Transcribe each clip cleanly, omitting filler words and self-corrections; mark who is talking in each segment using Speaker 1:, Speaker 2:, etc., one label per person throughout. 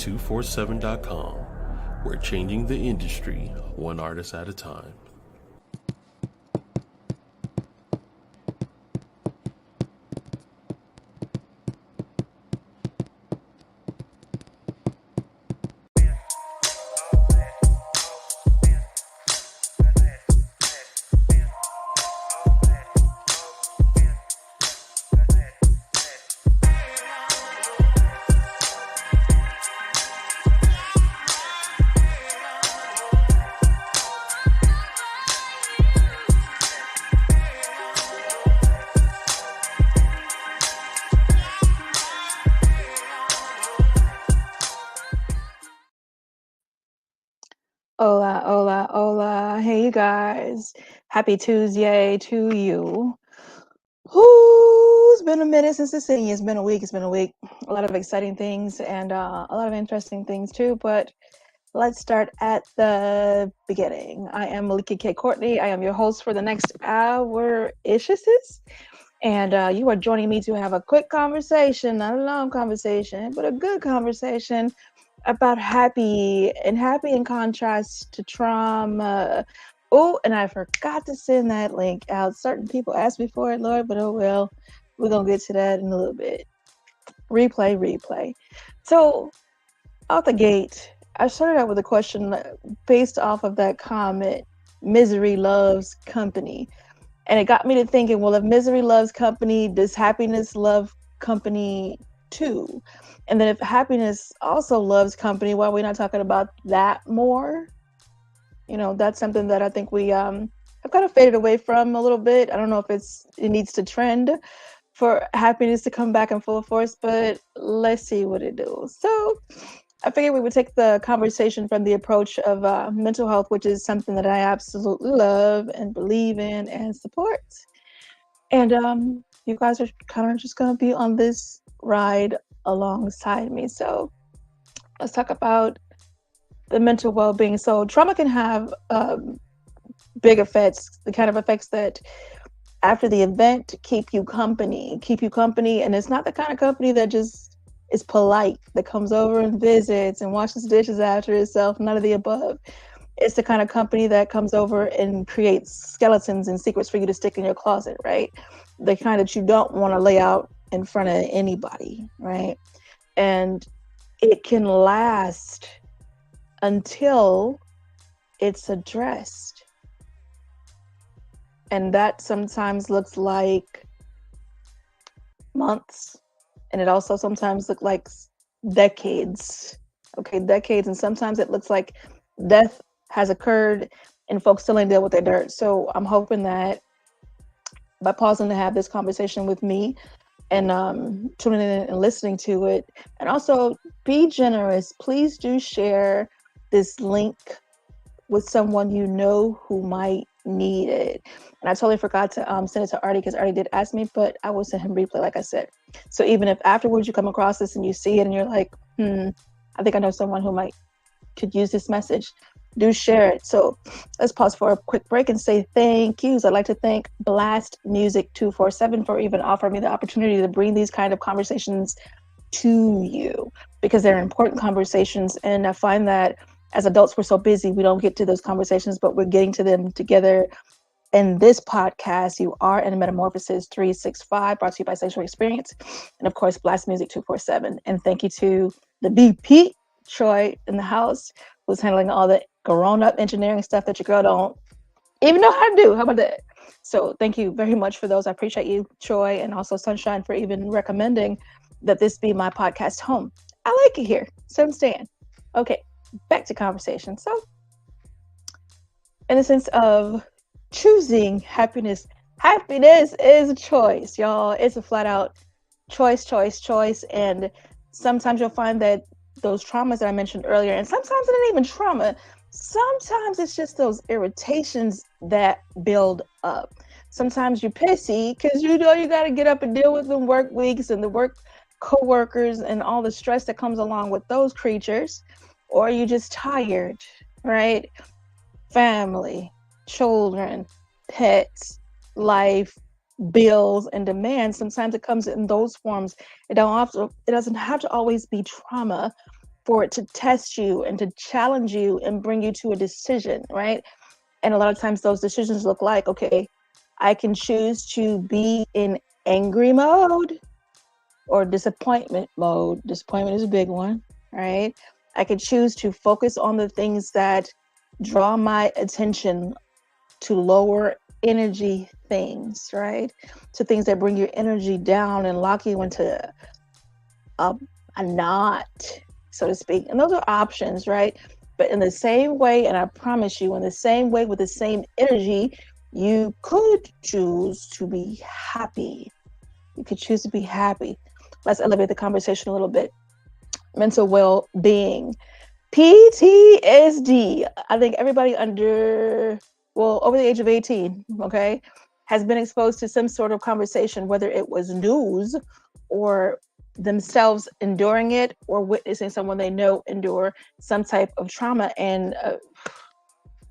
Speaker 1: MetaMorphosis247.com. We're changing the industry one artist at a time.
Speaker 2: Hola, hola, hola. Hey, you guys. Happy Tuesday to you. It's been a minute since the city. It's been a week. A lot of exciting things and a lot of interesting things too. But let's start at the beginning. I am Melikia K. Courtney. I am your host for the next hour-ish. And you are joining me to have a quick conversation, not a long conversation, but a good conversation about happy in contrast to trauma. Oh, and I forgot to send that link out. Certain people asked me for it, Lord, but oh well, we're gonna get to that in a little bit. Replay. So out the gate, I started out with a question based off of that comment, misery loves company. And it got me to thinking, well, if misery loves company, does happiness love company too? And then if happiness also loves company, why are we not talking about that more? You know, that's something that I think we have kind of faded away from a little bit. I don't know if it needs to trend for happiness to come back in full force, but let's see what it does. So I figured we would take the conversation from the approach of mental health, which is something that I absolutely love and believe in and support. And you guys are kind of just going to be on this ride alongside me. So let's talk about the mental well-being. So trauma can have big effects, the kind of effects that after the event keep you company. And it's not the kind of company that just is polite, that comes over and visits and washes dishes after itself, none of the above. It's the kind of company that comes over and creates skeletons and secrets for you to stick in your closet, right? The kind that you don't want to lay out in front of anybody, right? And it can last until it's addressed. And that sometimes looks like months. And it also sometimes looks like decades. Okay, decades. And sometimes it looks like death has occurred and folks still ain't deal with their dirt. So I'm hoping that by pausing to have this conversation with me and tuning in and listening to it, and also be generous, please do share this link with someone you know who might need it. And I totally forgot to send it to Artie, because Artie did ask me, but I will send him replay, like I said. So even if afterwards you come across this and you see it and you're like, I think I know someone who could use this message, do share it. So let's pause for a quick break and say thank yous. I'd like to thank Blast Music 247 for even offering me the opportunity to bring these kind of conversations to you, because they're important conversations. And I find that as adults, we're so busy, we don't get to those conversations, but we're getting to them together in this podcast. You are in MetaMorphosis 365, brought to you by Sanctuary Experience, and of course, Blast Music 247. And thank you to the BP, Troy, in the house, who's handling all the grown-up engineering stuff that your girl don't even know how to do. How about that? So thank you very much for those. I appreciate you, Troy, and also Sunshine, for even recommending that this be my podcast home. I like it here, so I'm staying. Okay, back to conversation. So in the sense of choosing happiness is a choice, y'all. It's a flat out choice. And sometimes you'll find that those traumas that I mentioned earlier, and sometimes it ain't even trauma, sometimes it's just those irritations that build up. Sometimes you're pissy because you know you got to get up and deal with them work weeks and the work co-workers and all the stress that comes along with those creatures, or you're just tired, right? Family, children, pets, life, bills, and demands. Sometimes it comes in those forms. It doesn't have to always be trauma, for it to test you and to challenge you and bring you to a decision, right? And a lot of times those decisions look like, okay, I can choose to be in angry mode or disappointment mode. Disappointment is a big one, right? I could choose to focus on the things that draw my attention to lower energy things, right? To things that bring your energy down and lock you into a knot, so to speak. And those are options, right? But in the same way, and I promise you, in the same way, with the same energy, you could choose to be happy. You could choose to be happy. Let's elevate the conversation a little bit. Mental well-being. PTSD. I think everybody over the age of 18, okay, has been exposed to some sort of conversation, whether it was news or themselves enduring it or witnessing someone they know endure some type of trauma. And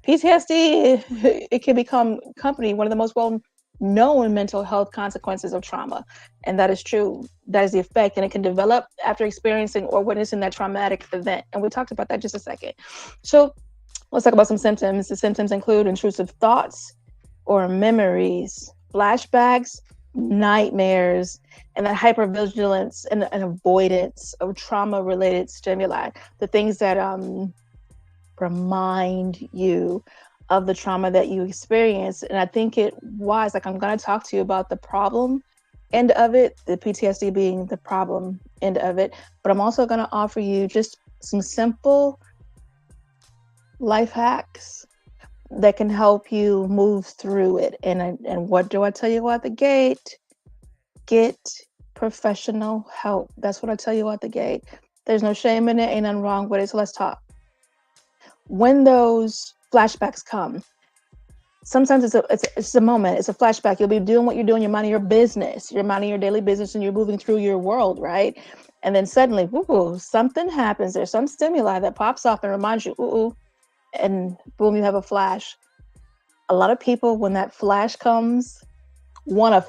Speaker 2: PTSD, it can become one of the most well-known mental health consequences of trauma. And that is true. That is the effect. And it can develop after experiencing or witnessing that traumatic event. And we talked about that just a second. So let's talk about some symptoms. The symptoms include intrusive thoughts or memories, flashbacks, nightmares, and that hypervigilance and avoidance of trauma-related stimuli. The things that remind you of the trauma that you experienced. And I think it was like, I'm going to talk to you about the problem end of it, the PTSD being the problem end of it, but I'm also going to offer you just some simple life hacks that can help you move through it. And what do I tell you out the gate? Get professional help. That's what I tell you out the gate. There's no shame in it, ain't nothing wrong with it. So let's talk. When those flashbacks come, sometimes it's a moment, it's a flashback. You'll be doing what you're doing, you're minding your business, you're minding your daily business, and you're moving through your world, right? And then suddenly, something happens. There's some stimuli that pops off and reminds you, and boom, you have a flash. A lot of people, when that flash comes, want to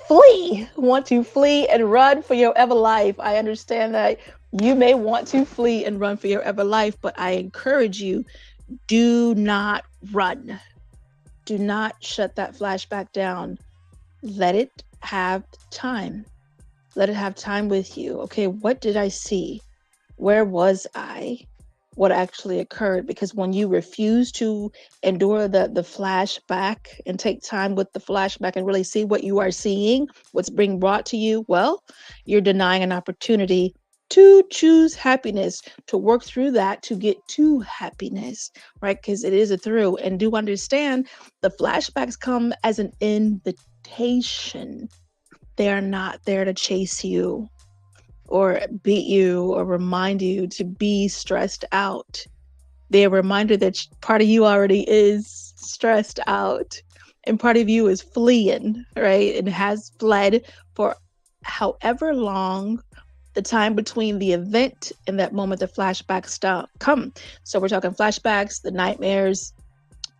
Speaker 2: flee and run for your ever life. I understand that you may want to flee and run for your ever life, but I encourage you, do not run. Do not shut that flashback down. Let it have time. Let it have time with you. Okay, what did I see? Where was I? What actually occurred? Because when you refuse to endure the flashback and take time with the flashback and really see what you are seeing, what's being brought to you, well, you're denying an opportunity to choose happiness, to work through that, to get to happiness, right? Because it is a through. And do understand, the flashbacks come as an invitation. They are not there to chase you or beat you or remind you to be stressed out. They're a reminder that part of you already is stressed out and part of you is fleeing, right? And has fled for however long the time between the event and that moment the flashbacks come. So we're talking flashbacks, the nightmares,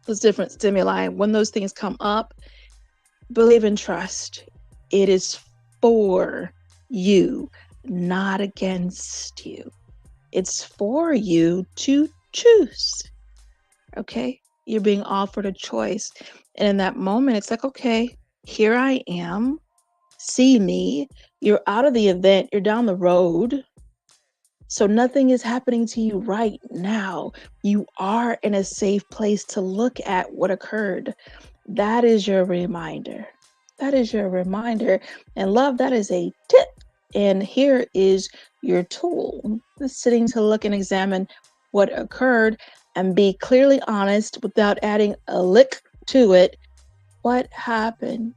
Speaker 2: those different stimuli. When those things come up, believe and trust. It is for you, not against you. It's for you to choose. Okay? You're being offered a choice. And in that moment, it's like, okay, here I am. See me. You're out of the event. You're down the road. So nothing is happening to you right now. You are in a safe place to look at what occurred. That is your reminder. That is your reminder. And love, that is a tip. And here is your tool. Sitting to look and examine what occurred and be clearly honest without adding a lick to it. What happened,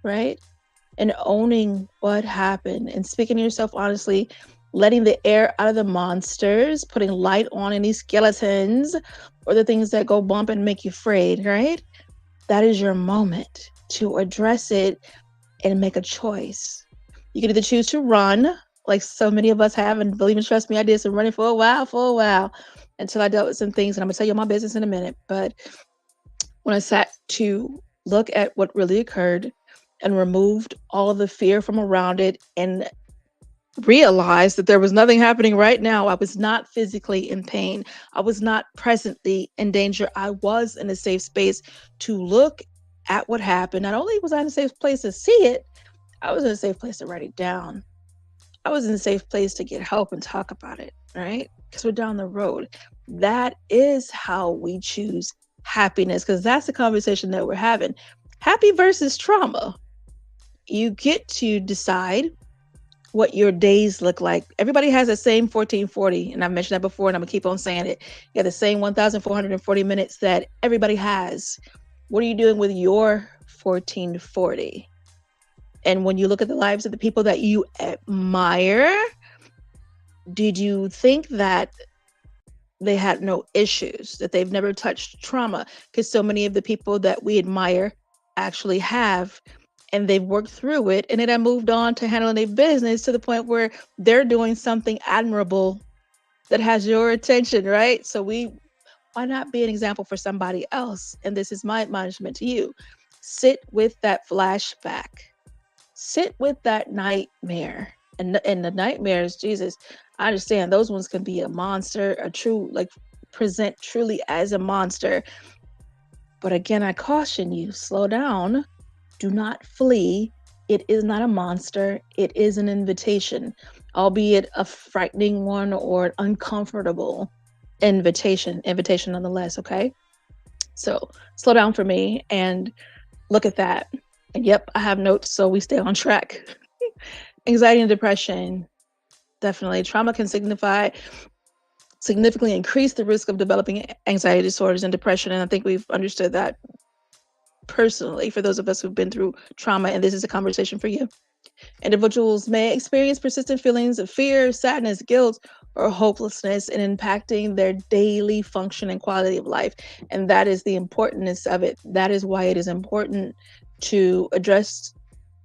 Speaker 2: right? And owning what happened and speaking to yourself honestly, letting the air out of the monsters, putting light on any skeletons or the things that go bump and make you afraid, right? That is your moment to address it and make a choice. You can either choose to run, like so many of us have, and believe and trust me, I did some running for a while, until I dealt with some things, and I'm gonna tell you my business in a minute. But when I sat to look at what really occurred and removed all of the fear from around it and realized that there was nothing happening right now. I was not physically in pain. I was not presently in danger. I was in a safe space to look at what happened. Not only was I in a safe place to see it, I was in a safe place to write it down. I was in a safe place to get help and talk about it, right? Because we're down the road. That is how we choose happiness, because that's the conversation that we're having. Happy versus trauma. You get to decide what your days look like. Everybody has the same 1440, and I've mentioned that before, and I'm gonna keep on saying it. You have the same 1,440 minutes that everybody has. What are you doing with your 1440? And when you look at the lives of the people that you admire, did you think that they had no issues, that they've never touched trauma? Because so many of the people that we admire actually have, and they've worked through it, and then I moved on to handling their business to the point where they're doing something admirable that has your attention, right? So why not be an example for somebody else? And this is my admonishment to you. Sit with that flashback. Sit with that nightmare. And the nightmares, Jesus, I understand those ones can be a monster, a true, like, present truly as a monster. But again, I caution you, slow down. Do not flee. It is not a monster. It is an invitation, albeit a frightening one or an uncomfortable invitation nonetheless. Okay. So slow down for me and look at that. And yep, I have notes so we stay on track. Anxiety and depression, definitely. Trauma can significantly increase the risk of developing anxiety disorders and depression. And I think we've understood that personally for those of us who've been through trauma, and this is a conversation for you. Individuals may experience persistent feelings of fear, sadness, guilt, or hopelessness in impacting their daily function and quality of life. And that is the importance of it. That is why it is important to address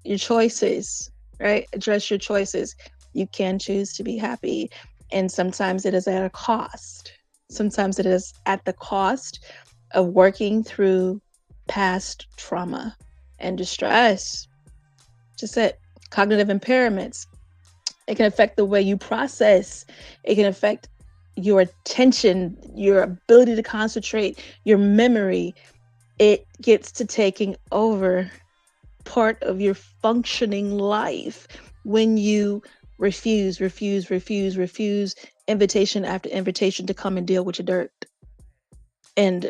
Speaker 2: your choices, right? Address your choices. You can choose to be happy. And sometimes it is at a cost. Sometimes it is at the cost of working through past trauma and distress. Just it. Cognitive impairments. It can affect the way you process. It can affect your attention, your ability to concentrate, your memory. It gets to taking over part of your functioning life when you refuse invitation after invitation to come and deal with your dirt. And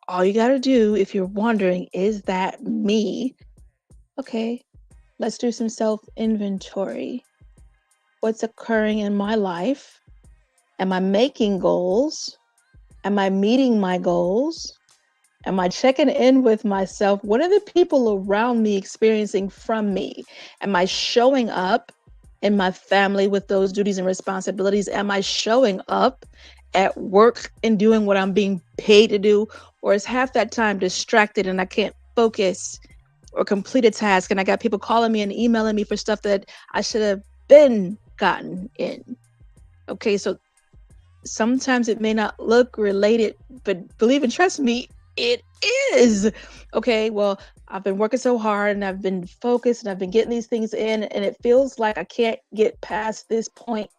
Speaker 2: all you got to do, if you're wondering, is that me? Okay, let's do some self-inventory. What's occurring in my life? Am I making goals? Am I meeting my goals? Am I checking in with myself? What are the people around me experiencing from me? Am I showing up in my family with those duties and responsibilities? Am I showing up at work and doing what I'm being paid to do? Or is half that time distracted and I can't focus or complete a task, and I got people calling me and emailing me for stuff that I should have been gotten in? Okay, so sometimes it may not look related, but believe and trust me, it is. Okay, well, I've been working so hard and I've been focused and I've been getting these things in, and it feels like I can't get past this point.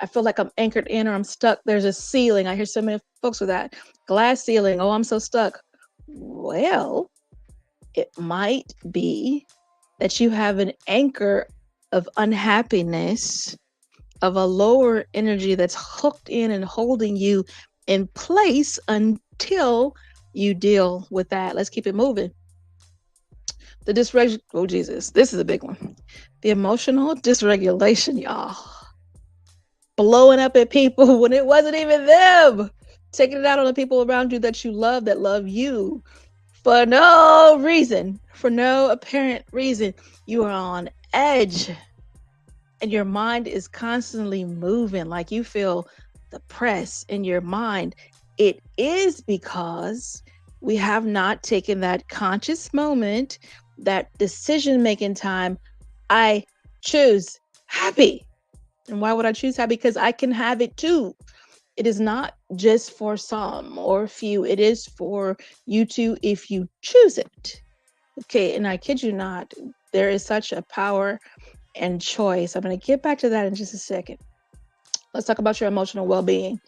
Speaker 2: I feel like I'm anchored in or I'm stuck. There's a ceiling. I hear so many folks with that. Glass ceiling. Oh, I'm so stuck. Well, it might be that you have an anchor of unhappiness, of a lower energy that's hooked in and holding you in place until you deal with that. Let's keep it moving. The dysregulation. Oh, Jesus. This is a big one. The emotional dysregulation, y'all. Blowing up at people when it wasn't even them. Taking it out on the people around you that you love, that love you, for no reason, for no apparent reason. You are on edge and your mind is constantly moving, like you feel the press in your mind. It is because we have not taken that conscious moment, that decision-making time. I choose happy. And why would I choose happy? Because I can have it too. It is not just for some or few. It is for you too if you choose it. Okay, and I kid you not, there is such a power and choice. I'm going to get back to that in just a second. Let's talk about your emotional well-being.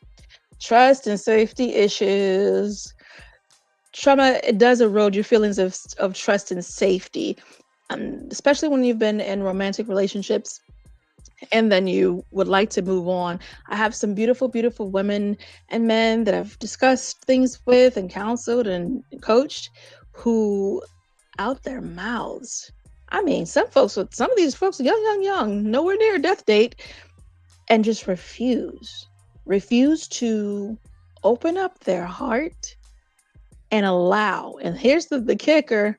Speaker 2: Trust and safety issues. Trauma, it does erode your feelings of trust and safety, especially when you've been in romantic relationships and then you would like to move on. I have some beautiful, beautiful women and men that I've discussed things with and counseled and coached who out their mouths. I mean, some of these folks are young, nowhere near a death date, and just refuse to open up their heart and allow, and here's the kicker,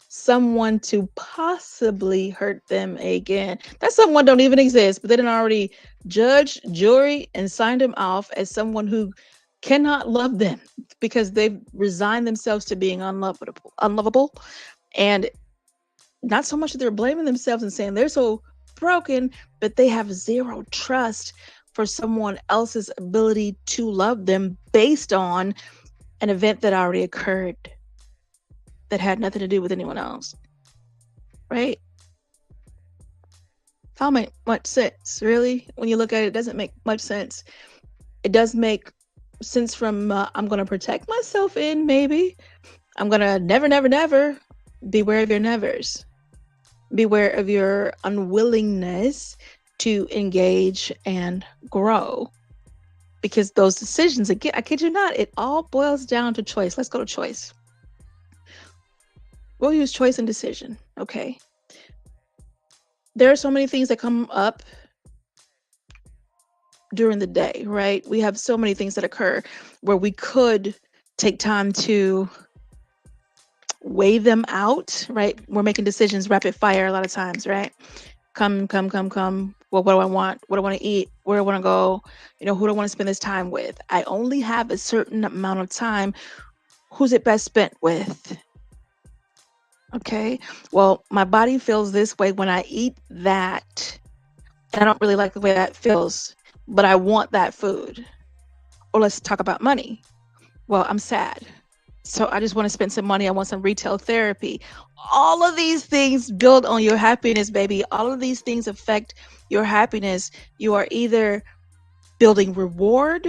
Speaker 2: someone to possibly hurt them again. That someone don't even exist, but they didn't already judge, jury, and signed them off as someone who cannot love them because they've resigned themselves to being unlovable. And not so much that they're blaming themselves and saying they're so broken, but they have zero trust for someone else's ability to love them based on an event that already occurred that had nothing to do with anyone else, right? Don't make much sense, really. When you look at it, it doesn't make much sense. It does make sense from I'm going to protect myself in, maybe. I'm going to never beware of your nevers. Beware of your unwillingness to engage and grow. Because those decisions, again, I kid you not, it all boils down to choice. Let's go to choice. We'll use choice and decision. Okay. There are so many things that come up during the day, right? We have so many things that occur where we could take time to weigh them out, right? We're making decisions rapid fire a lot of times, right? Come. Well, what do I want? What do I want to eat? Where do I want to go? Who do I want to spend this time with? I only have a certain amount of time. Who's it best spent with? Okay. Well, my body feels this way when I eat that. And I don't really like the way that feels, but I want that food. Or let's talk about money. Well, I'm sad, so I just want to spend some money. I want some retail therapy. All of these things build on your happiness, baby. All of these things affect your happiness. You are either building reward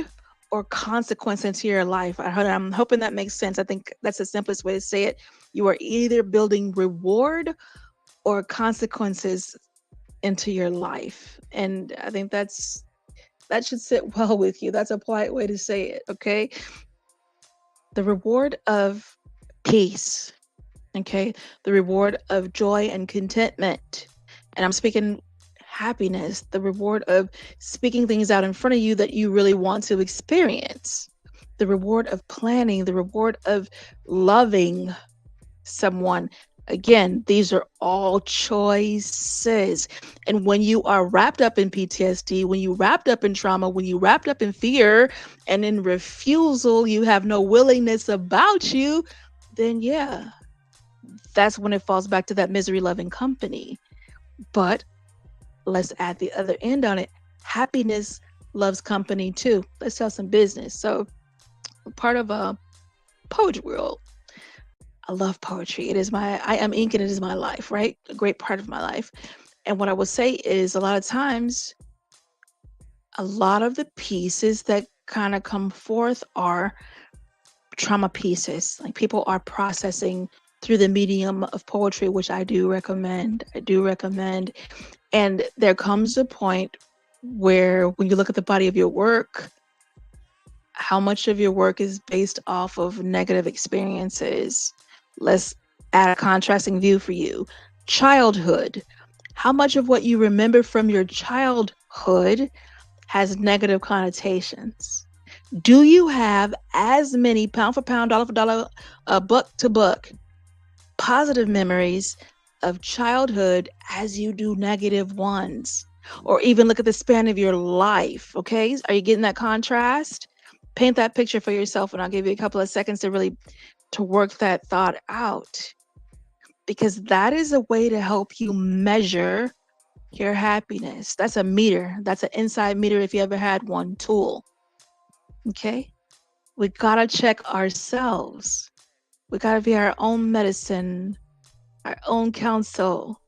Speaker 2: or consequence into your life. I'm hoping that makes sense. I think that's the simplest way to say it. You are either building reward or consequences into your life. And I think that should sit well with you. That's a polite way to say it, okay? The reward of peace, okay? The reward of joy and contentment. And I'm speaking happiness, the reward of speaking things out in front of you that you really want to experience. The reward of planning, the reward of loving someone. Again, these are all choices. And when you are wrapped up in PTSD, when you wrapped up in trauma, when you wrapped up in fear and in refusal, you have no willingness about you, then yeah, that's when it falls back to that misery loving company. But let's add the other end on it. Happiness loves company too. Let's tell some business. So part of a poetry world. I love poetry. I am ink and it is my life, right? A great part of my life. And what I will say is a lot of times, a lot of the pieces that kind of come forth are trauma pieces. Like people are processing through the medium of poetry, which I do recommend. And there comes a point where when you look at the body of your work, how much of your work is based off of negative experiences? Let's add a contrasting view for you. Childhood. How much of what you remember from your childhood has negative connotations? Do you have as many pound for pound, dollar for dollar, buck to buck positive memories of childhood as you do negative ones? Or even look at the span of your life, okay? Are you getting that contrast? Paint that picture for yourself, and I'll give you a couple of seconds to work that thought out, because that is a way to help you measure your happiness. That's a meter. That's an inside meter if you ever had one tool. Okay? We gotta check ourselves. We gotta be our own medicine, our own counsel.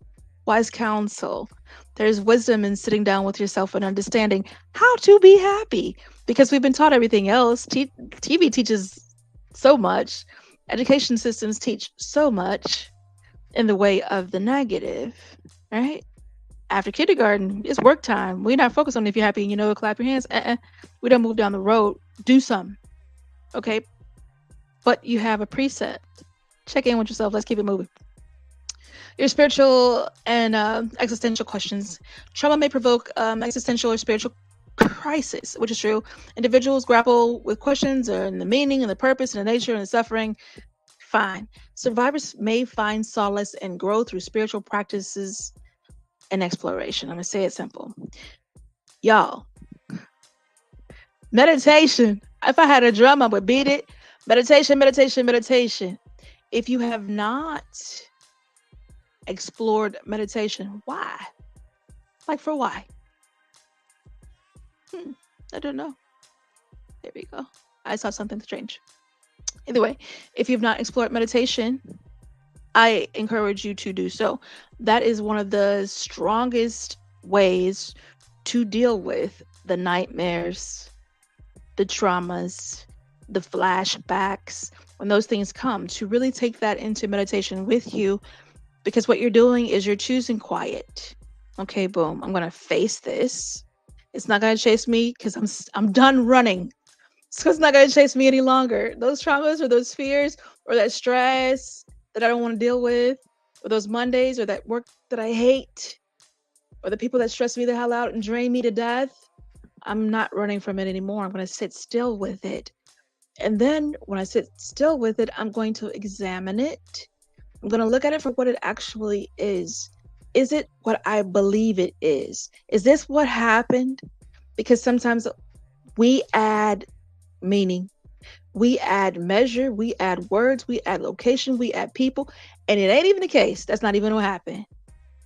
Speaker 2: wise counsel. There's wisdom in sitting down with yourself and understanding how to be happy because we've been taught everything else. TV teaches so much, education systems teach so much in the way of the negative, right? After kindergarten, it's work time. We're not focused on if you're happy and clap your hands. We don't move down the road. Do some, okay? But you have a preset. Check in with yourself. Let's keep it moving. Your spiritual and existential questions. Trauma may provoke existential or spiritual crisis, which is true. Individuals grapple with questions and the meaning and the purpose and the nature and the suffering. Fine. Survivors may find solace and grow through spiritual practices and exploration. I'm going to say it simple. Y'all, meditation. If I had a drum, I would beat it. Meditation, meditation, meditation. If you have not explored meditation, why? Like for why? I don't know. There we go. I saw something strange. Either way, if you've not explored meditation, I encourage you to do so. That is one of the strongest ways to deal with the nightmares, the traumas, the flashbacks, when those things come, to really take that into meditation with you, because what you're doing is you're choosing quiet. Okay, boom, I'm going to face this. It's not going to chase me because I'm done running. So it's not going to chase me any longer. Those traumas or those fears or that stress that I don't want to deal with, or those Mondays or that work that I hate, or the people that stress me the hell out and drain me to death, I'm not running from it anymore. I'm going to sit still with it. And then when I sit still with it, I'm going to examine it. I'm going to look at it for what it actually is. Is it what I believe it is? Is this what happened? Because sometimes we add meaning, we add measure, we add words, we add location, we add people, and it ain't even the case. That's not even what happened.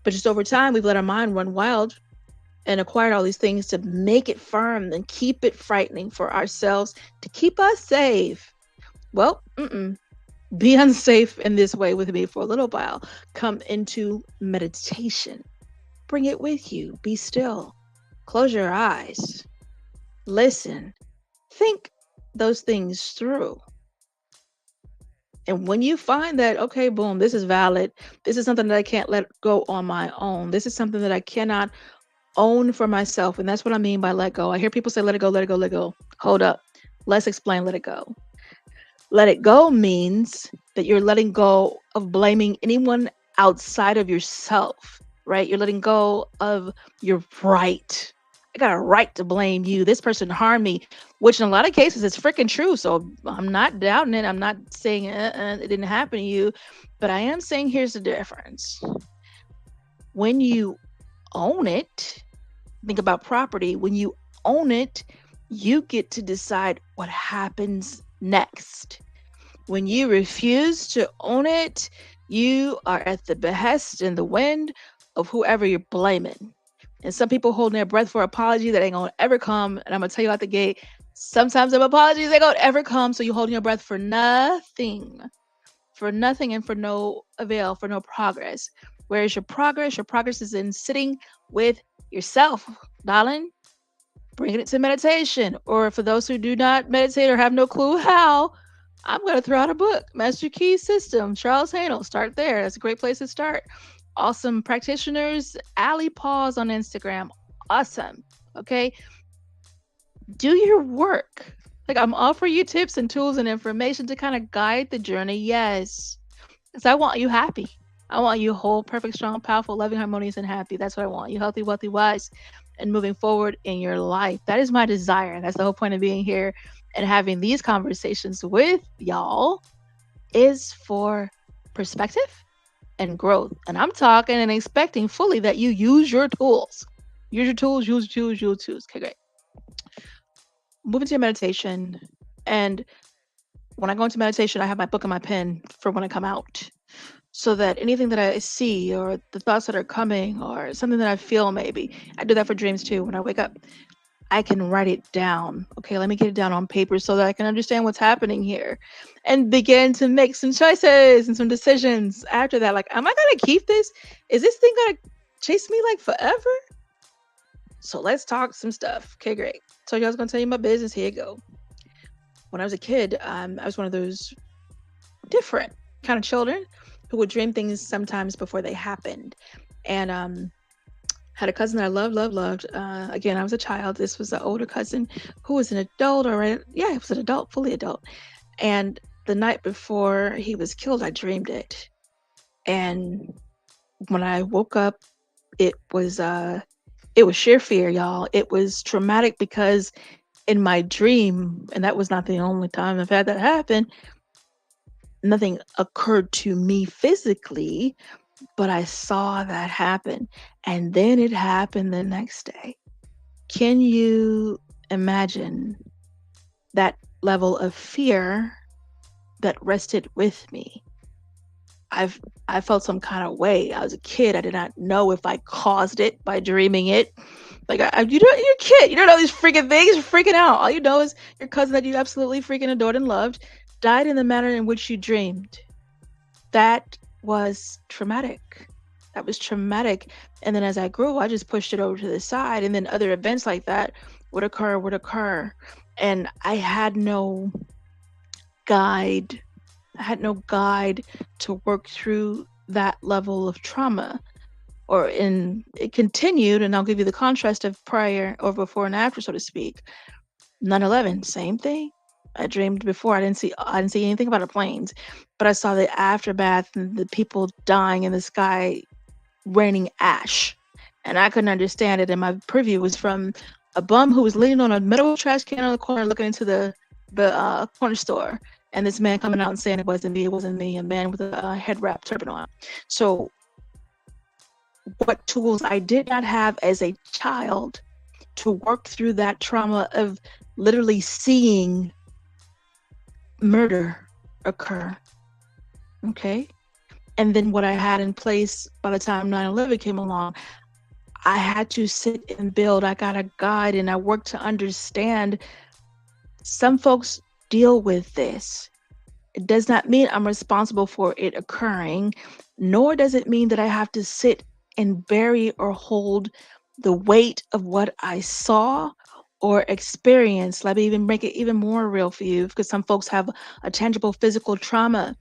Speaker 2: But just over time, we've let our mind run wild and acquired all these things to make it firm and keep it frightening for ourselves, to keep us safe. Well, be unsafe in this way with me for a little while. Come into meditation. Bring it with you. Be still. Close your eyes. Listen. Think those things through. And when you find that, okay, boom, this is valid. This is something that I can't let go on my own. This is something that I cannot own for myself. And that's what I mean by let go. I hear people say, let it go, let it go, let it go. Hold up. Let's explain let it go. Let it go means that you're letting go of blaming anyone outside of yourself, right? You're letting go of your right. I got a right to blame you. This person harmed me, which in a lot of cases is freaking true. So I'm not doubting it. I'm not saying it didn't happen to you, but I am saying here's the difference. When you own it, think about property. When you own it, you get to decide what happens next. When you refuse to own it, you are at the behest and the wind of whoever you're blaming. And some people holding their breath for apology that ain't gonna ever come. And I'm gonna tell you out the gate, sometimes them apologies ain't gonna ever come. So you're holding your breath for nothing and for no avail, for no progress. Where's your progress? Your progress is in sitting with yourself, darling. Bringing it to meditation. Or for those who do not meditate or have no clue how, I'm going to throw out a book, Master Key System, Charles Haanel. Start there. That's a great place to start. Awesome practitioners, Ali Paws on Instagram. Awesome. Okay. Do your work. Like, I'm offering you tips and tools and information to kind of guide the journey. Yes. Because I want you happy. I want you whole, perfect, strong, powerful, loving, harmonious, and happy. That's what I want. You healthy, wealthy, wise, and moving forward in your life. That is my desire. That's the whole point of being here and having these conversations with y'all, is for perspective and growth. And I'm talking and expecting fully that you use your tools. Use your tools, use tools. Okay, great. Moving to your meditation. And when I go into meditation, I have my book and my pen for when I come out. So that anything that I see or the thoughts that are coming or something that I feel, maybe I do that for dreams too when I wake up, I can write it down. Okay, let me get it down on paper so that I can understand what's happening here and begin to make some choices and some decisions after that. Like, am I going to keep this? Is this thing going to chase me like forever? So let's talk some stuff. Okay, great. So I was going to tell you my business. Here you go. When I was a kid, I was one of those different kind of children who would dream things sometimes before they happened. And had a cousin that I loved. Again, I was a child. This was an older cousin who was an adult already. Yeah, he was an adult, fully adult. And the night before he was killed, I dreamed it. And when I woke up, it was sheer fear, y'all. It was traumatic because in my dream, and that was not the only time I've had that happen, nothing occurred to me physically, but I saw that happen. And then it happened the next day. Can you imagine that level of fear that rested with me? I felt some kind of way. I was a kid. I did not know if I caused it by dreaming it. Like you're a kid. You don't know these freaking things. You're freaking out. All you know is your cousin that you absolutely freaking adored and loved died in the manner in which you dreamed. That was traumatic. That was traumatic. And then as I grew, I just pushed it over to the side. And then other events like that would occur. And I had no guide. I had no guide to work through that level of trauma. It continued, and I'll give you the contrast of prior or before and after, so to speak. 9/11, same thing. I dreamed before. I didn't see anything about the planes, but I saw the aftermath and the people dying in the sky, raining ash, and I couldn't understand it. And my preview was from a bum who was leaning on a metal trash can on the corner, looking into the corner store, and this man coming out and saying it wasn't me, a man with a head wrap turban on. So, what tools I did not have as a child to work through that trauma of literally seeing murder occur. Okay. And then what I had in place by the time 9/11 came along, I had to sit and build. I got a guide and I worked to understand some folks deal with this. It does not mean I'm responsible for it occurring, nor does it mean that I have to sit and bury or hold the weight of what I saw or experienced. Let me even make it even more real for you, because some folks have a tangible physical trauma.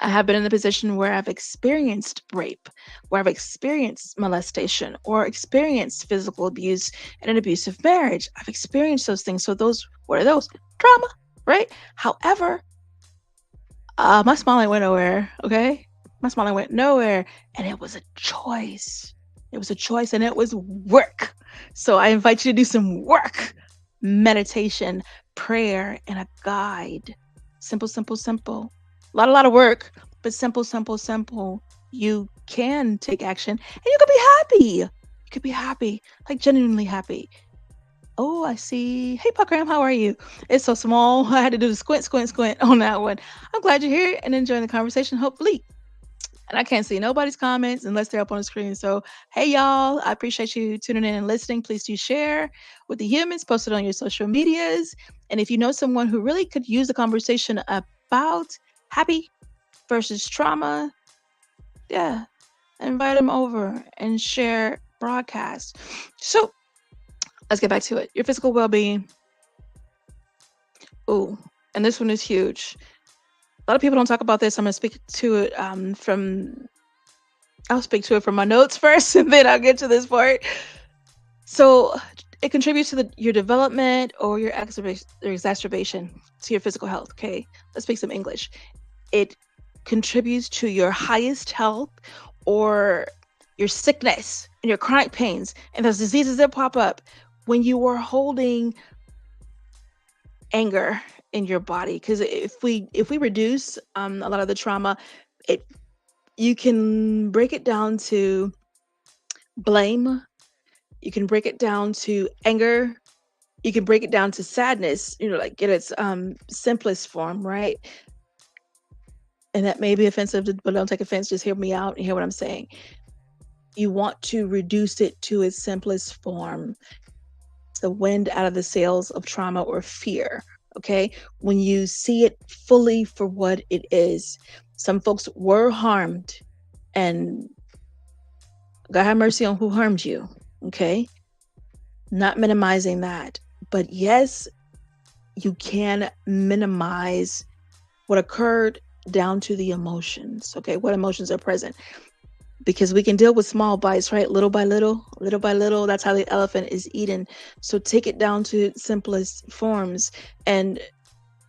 Speaker 2: I have been in a position where I've experienced rape, where I've experienced molestation, or experienced physical abuse in an abusive marriage. I've experienced those things. So what are those? Trauma, right? However, my smiling went nowhere, okay? My smiling went nowhere, and it was a choice. It was a choice, and it was work. So I invite you to do some work, meditation, prayer, and a guide. Simple, simple, simple. A lot of work, but simple, simple, simple. You can take action, and you could be happy. You could be happy, like genuinely happy. Oh, I see. Hey, Puckram, how are you? It's so small. I had to do the squint on that one. I'm glad you're here and enjoying the conversation, hopefully. And I can't see nobody's comments unless they're up on the screen. So, hey, y'all, I appreciate you tuning in and listening. Please do share with the humans, post it on your social medias. And if you know someone who really could use the conversation about happy versus trauma, yeah, invite them over and share broadcast. So, let's get back to it. Your physical well-being. Ooh, and this one is huge. A lot of people don't talk about this. I'm going to speak to it I'll speak to it from my notes first, and then I'll get to this part. So it contributes to your development or your exacerbation to your physical health. Okay, let's speak some English. It contributes to your highest health or your sickness and your chronic pains and those diseases that pop up when you are holding anger in your body. Because if we reduce a lot of the trauma, you can break it down to blame, you can break it down to anger, you can break it down to sadness, like in its simplest form, right? And that may be offensive, but don't take offense, just hear me out and hear what I'm saying. You want to reduce it to its simplest form. the wind out of the sails of trauma or fear. Okay, when you see it fully for what it is. Some folks were harmed, and God have mercy on who harmed you. Okay, not minimizing that, but yes, you can minimize what occurred down to the emotions. Okay, what emotions are present, because we can deal with small bites, right? Little by little, little by little. That's how the elephant is eaten. So take it down to simplest forms. And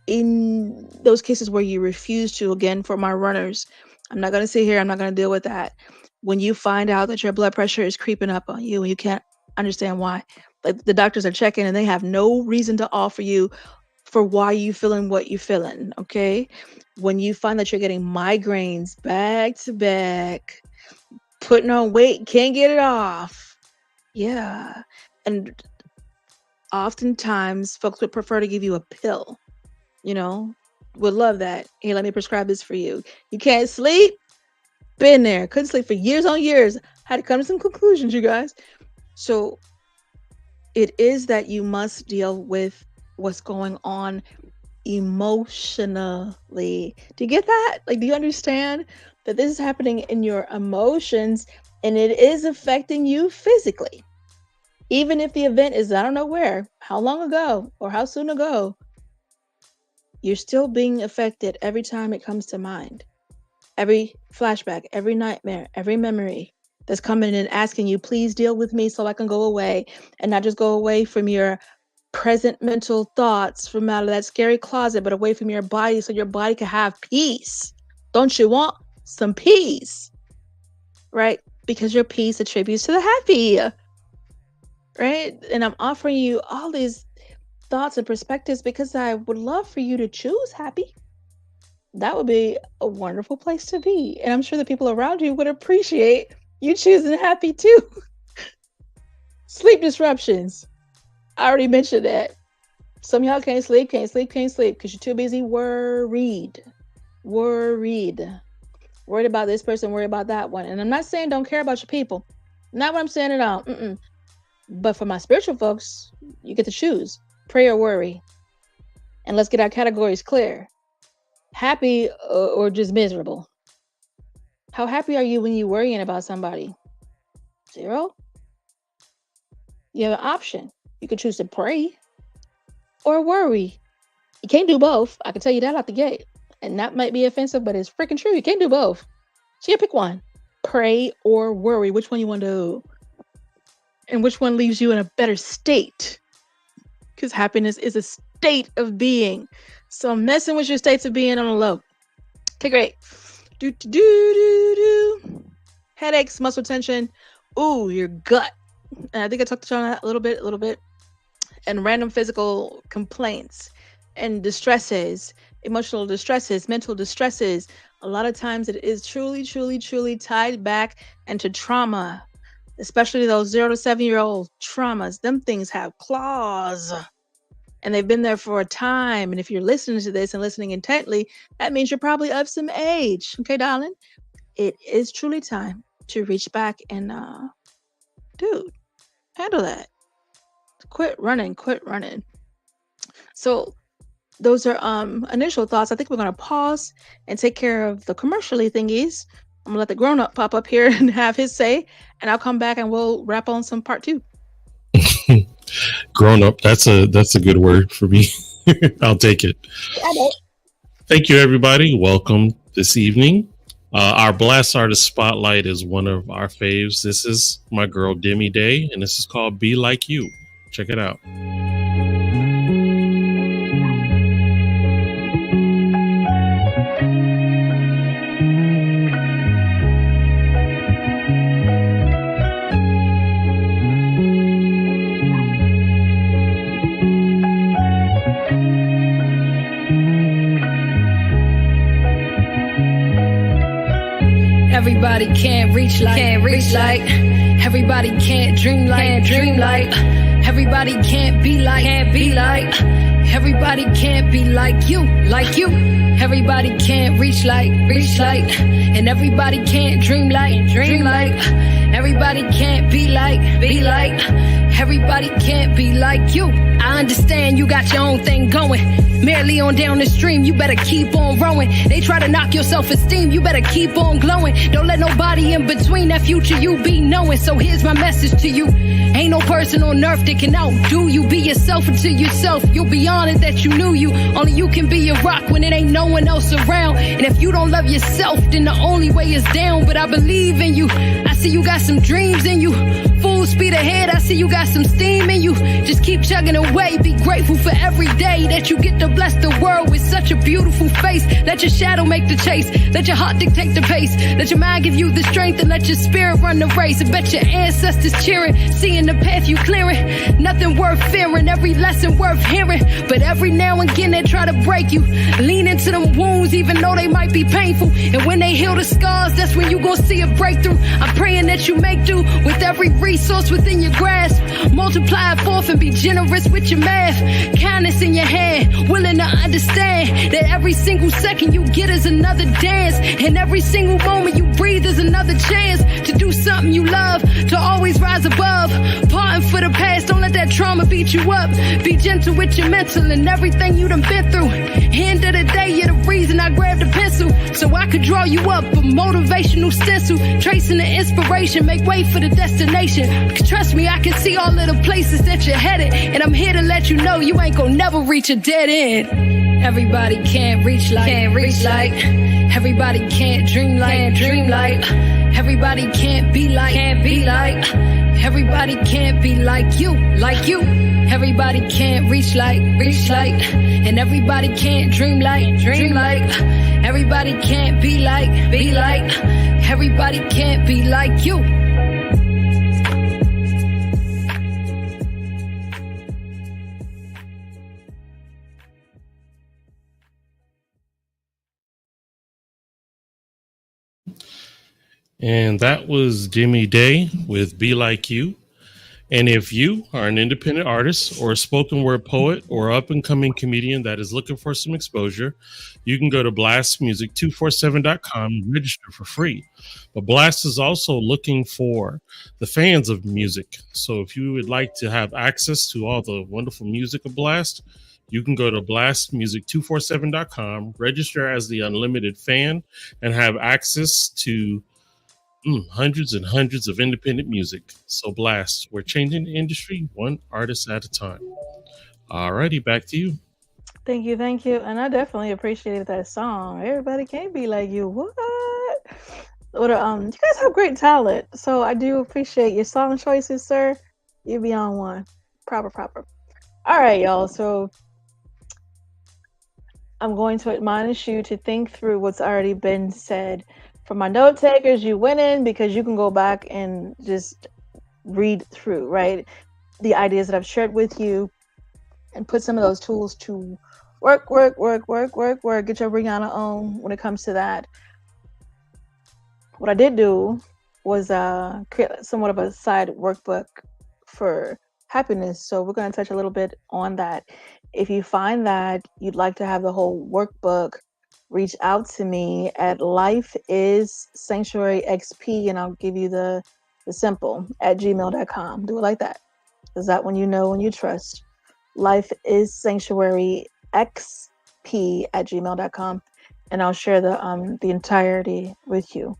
Speaker 2: in those cases where you refuse to, again, for my runners, I'm not going to sit here, I'm not going to deal with that. When you find out that your blood pressure is creeping up on you and you can't understand why, like the doctors are checking and they have no reason to offer you for why you feeling what you feeling. Okay, when you find that you're getting migraines back to back, putting on weight, can't get it off, yeah, and oftentimes folks would prefer to give you a pill, would love that. Hey, let me prescribe this for you. You can't sleep? Been there. Couldn't sleep for years on years. Had to come to some conclusions, you guys. So it is that you must deal with what's going on emotionally. Do you get that? Like, do you understand that this is happening in your emotions and it is affecting you physically? Even if the event is, I don't know where, how long ago, or how soon ago, you're still being affected every time it comes to mind. Every flashback, every nightmare, every memory that's coming and asking you, please deal with me so I can go away, and not just go away from your present mental thoughts, from out of that scary closet, but away from your body so your body can have peace. Don't you want some peace? Right? Because your peace attributes to the happy. Right? And I'm offering you all these thoughts and perspectives because I would love for you to choose happy. That would be a wonderful place to be. And I'm sure the people around you would appreciate you choosing happy too. Sleep disruptions. I already mentioned that. Some of y'all can't sleep because you're too busy worried about this person, worried about that one. And I'm not saying don't care about your people. Not what I'm saying at all. But for my spiritual folks, you get to choose pray or worry. And let's get our categories clear. Happy or just miserable? How happy are you when you're worrying about somebody? 0? You have an option. You can choose to pray or worry. You can't do both. I can tell you that out the gate. And that might be offensive, but it's freaking true. You can't do both. So you pick one. Pray or worry. Which one you want to do? And which one leaves you in a better state? Because happiness is a state of being. So I'm messing with your states of being on the low. Okay, great. Headaches, muscle tension. Ooh, your gut. And I think I talked to you on that a little bit. And random physical complaints and distresses, emotional distresses, mental distresses. A lot of times it is truly tied back into trauma, especially those 0 to 7-year-old traumas. Them things have claws and they've been there for a time. And if you're listening to this and listening intently, that means you're probably of some age. Okay, darling, it is truly time to reach back and, handle that. Quit running. So those are initial thoughts. I think we're going to pause and take care of the commercially thingies. I'm gonna let the grown-up pop up here and have his say, and I'll come back and we'll wrap on some part 2.
Speaker 3: Grown up, that's a good word for me. I'll take it. Thank you, everybody. Welcome this evening. Our Blast Artist Spotlight is one of our faves. This is my girl Demi Day, and this is called Be Like You. Check it out.
Speaker 4: Everybody can't reach like, everybody can't dream like, everybody can't be like, everybody can't be like you, everybody can't reach like, and everybody can't dream like, everybody can't be like, Everybody can't be like you. I understand you got your own thing going. Merely on down the stream, you better keep on rowing. They try to knock your self-esteem, you better keep on glowing. Don't let nobody in between that future you be knowing. So here's my message to you. Ain't no person on earth that can outdo you. Be yourself until yourself. You'll be honored that you knew you. Only you can be your rock when it ain't no one else around. And if you don't love yourself, then the only way is down. But I believe in you. I see you got some dreams in you. Full speed ahead, I see you got some steam in you. Just keep chugging away. Be grateful for every day that you get to bless the world with such a beautiful face. Let your shadow make the chase. Let your heart dictate the pace. Let your mind give you the strength and let your spirit run the race. I bet your ancestors cheering, seeing the path you clearing. Nothing worth fearing, every lesson worth hearing. But every now and again they try to break you. Lean into them wounds even though they might be painful. And when they heal the scars, that's when you gon' see a breakthrough. I'm praying that you make do with every resource within your grasp. Multiply it forth and be generous with your math. Kindness in your hand, willing to understand that every single second you get is another dance. And every single moment you breathe is another chance to do something you love, to always rise above. Parting for the past, don't let that trauma beat you up. Be gentle with your mental and everything you done been through. End of the day, you're the reason I grabbed a pencil, so I could draw you up a motivational stencil. Tracing the inspiration, make way for the destination. 'Cause trust me, I can see all of the places that you're headed. And I'm here to let you know you ain't gonna never reach a dead end. Everybody can't reach like, everybody can't dream like, everybody can't be like, everybody can't be like you. Everybody can't reach like, and everybody can't dream like, everybody can't be like, everybody can't be like you.
Speaker 3: And that was Jimmy Day with Be Like You. And if you are an independent artist or a spoken word poet or up and coming comedian that is looking for some exposure, you can go to blastmusic247.com and register for free. But Blast is also looking for the fans of music. So if you would like to have access to all the wonderful music of Blast, you can go to blastmusic247.com, register as the unlimited fan, and have access to hundreds and hundreds of independent music. So Blast, we're changing the industry one artist at a time. Alrighty, back to you.
Speaker 2: Thank you. And I definitely appreciated that song. Everybody can't be like you. What? You guys have great talent. So I do appreciate your song choices, sir. You be on one. Proper. All right, y'all. So I'm going to admonish you to think through what's already been said. For my note takers, you went in because you can go back and just read through, right? The ideas that I've shared with you and put some of those tools to work. Get your Rihanna on when it comes to that. What I did do was create somewhat of a side workbook for happiness. So we're going to touch a little bit on that. If you find that you'd like to have the whole workbook, reach out to me at lifeissanctuaryxp, and I'll give you the simple at gmail.com. Do it like that. Is that when you know and you trust? Lifeissanctuaryxp at gmail.com, and I'll share the entirety with you.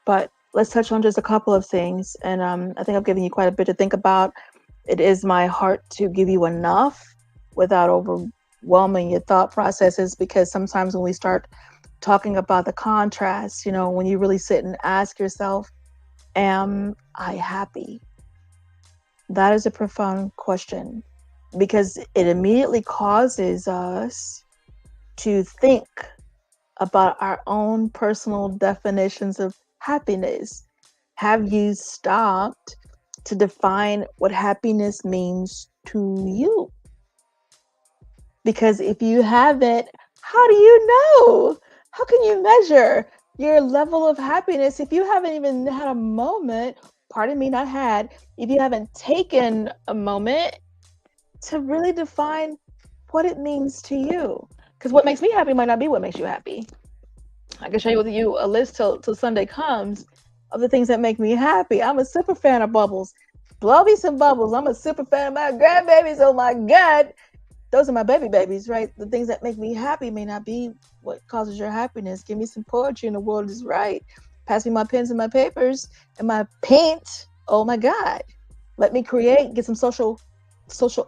Speaker 2: But let's touch on just a couple of things, and I think I've given you quite a bit to think about. It is my heart to give you enough without overwhelming your thought processes, because sometimes when we start talking about the contrast, when you really sit and ask yourself, am I happy? That is a profound question, because it immediately causes us to think about our own personal definitions of happiness. Have you stopped to define what happiness means to you? Because if you haven't, how do you know? How can you measure your level of happiness if you haven't even had a moment, if you haven't taken a moment to really define what it means to you? Because what makes me happy might not be what makes you happy. I can show you a list till Sunday comes of the things that make me happy. I'm a super fan of bubbles. Blow me some bubbles. I'm a super fan of my grandbabies. Oh my God. Those are my babies, right? The things that make me happy may not be what causes your happiness. Give me some poetry and the world is right. Pass me my pens and my papers and my paint. Oh my God. Let me create, get some social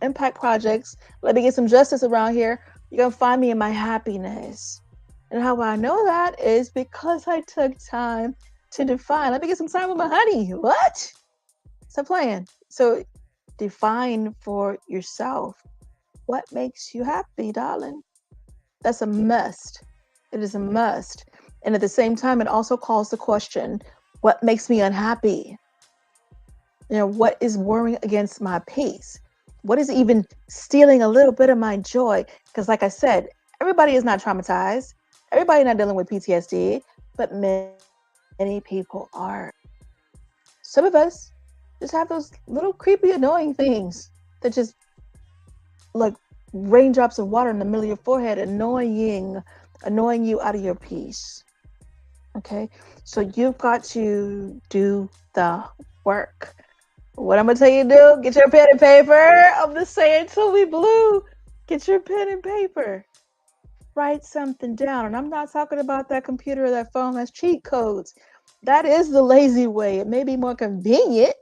Speaker 2: impact projects. Let me get some justice around here. You're going to find me in my happiness. And how I know that is because I took time to define. Let me get some time with my honey. What? Stop playing. So define for yourself what makes you happy, darling. That's a must. It is a must. And at the same time, it also calls the question, what makes me unhappy? What is warring against my peace? What is even stealing a little bit of my joy? Because like I said, everybody is not traumatized. Everybody not dealing with PTSD, but many people are. Some of us just have those little creepy, annoying things that just like raindrops of water in the middle of your forehead, annoying you out of your peace. Okay, so you've got to do the work. What I'm gonna tell you to do, get your pen and paper. I'm just saying till we blue. Get your pen and paper. Write something down. And I'm not talking about that computer or that phone that's cheat codes. That is the lazy way. It may be more convenient,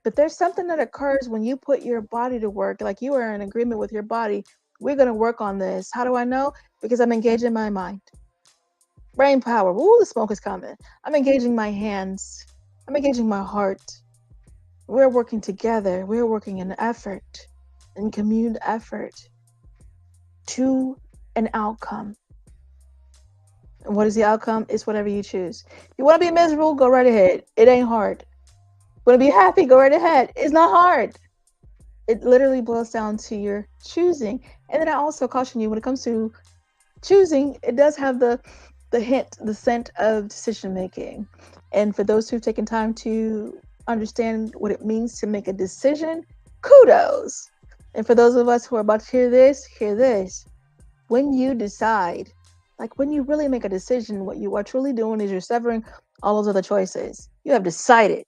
Speaker 2: but there's something that occurs when you put your body to work, like you are in agreement with your body. We're going to work on this. How do I know? Because I'm engaging my mind. Brain power. Ooh, the smoke is coming. I'm engaging my hands. I'm engaging my heart. We're working together. We're working in effort, in communed effort to an outcome. And what is the outcome? It's whatever you choose. You want to be miserable? Go right ahead. It ain't hard. Want to be happy? Go right ahead. It's not hard. It literally boils down to your choosing. And then I also caution you when it comes to choosing, it does have the hint, the scent of decision making. And for those who've taken time to understand what it means to make a decision, kudos. And for those of us who are about to hear this. When you decide, like when you really make a decision, what you are truly doing is you're severing all those other choices. You have decided.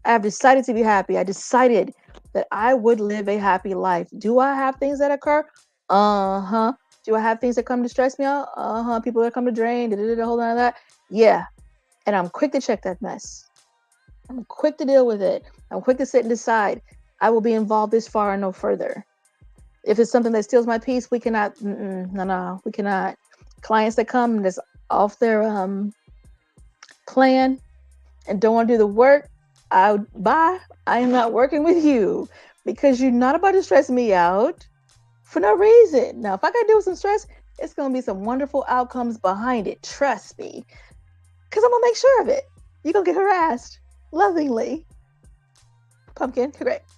Speaker 2: I have decided to be happy. I decided that I would live a happy life. Do I have things that occur? Uh-huh. Do I have things that come to stress me out? Uh-huh. People that come to drain, a whole lot of that. Yeah. And I'm quick to check that mess. I'm quick to deal with it. I'm quick to sit and decide. I will be involved this far and no further. If it's something that steals my peace, we cannot. No, we cannot. Clients that come that's off their plan and don't want to do the work, bye. I am not working with you because you're not about to stress me out for no reason. Now, if I got to deal with some stress, it's going to be some wonderful outcomes behind it. Trust me. Because I'm going to make sure of it. You're going to get harassed lovingly. Pumpkin, correct.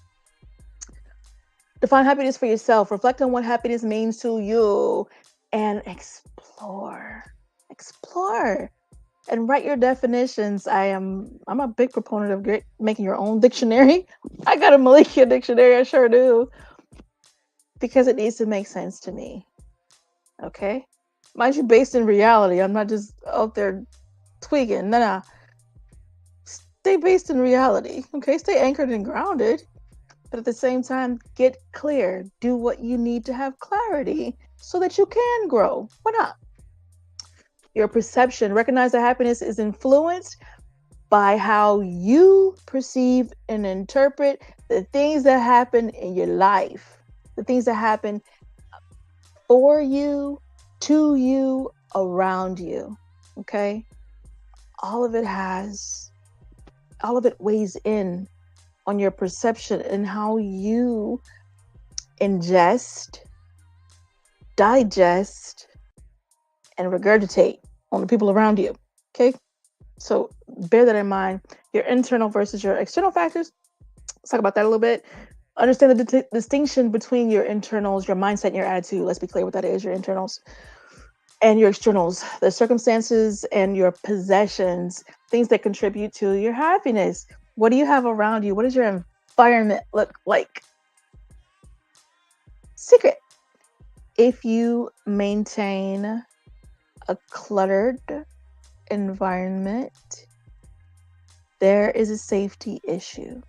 Speaker 2: Define happiness for yourself. Reflect on what happiness means to you and explore. And write your definitions. I'm a big proponent of making your own dictionary. I got a Melikia dictionary, I sure do. Because it needs to make sense to me. Okay? Mind you, based in reality. I'm not just out there tweaking. No. Stay based in reality. Okay? Stay anchored and grounded. But at the same time, get clear. Do what you need to have clarity so that you can grow. Why not? Your perception. Recognize that happiness is influenced by how you perceive and interpret the things that happen in your life, the things that happen for you, to you, around you. Okay? All of it weighs in on your perception and how you ingest, digest, and regurgitate on the people around you. Okay? So bear that in mind. Your internal versus your external factors. Let's talk about that a little bit. Understand the distinction between your internals, your mindset, and your attitude. Let's be clear what that is, your internals and your externals, the circumstances and your possessions, things that contribute to your happiness. What do you have around you? What does your environment look like? Secret. If you maintain a cluttered environment, there is a safety issue.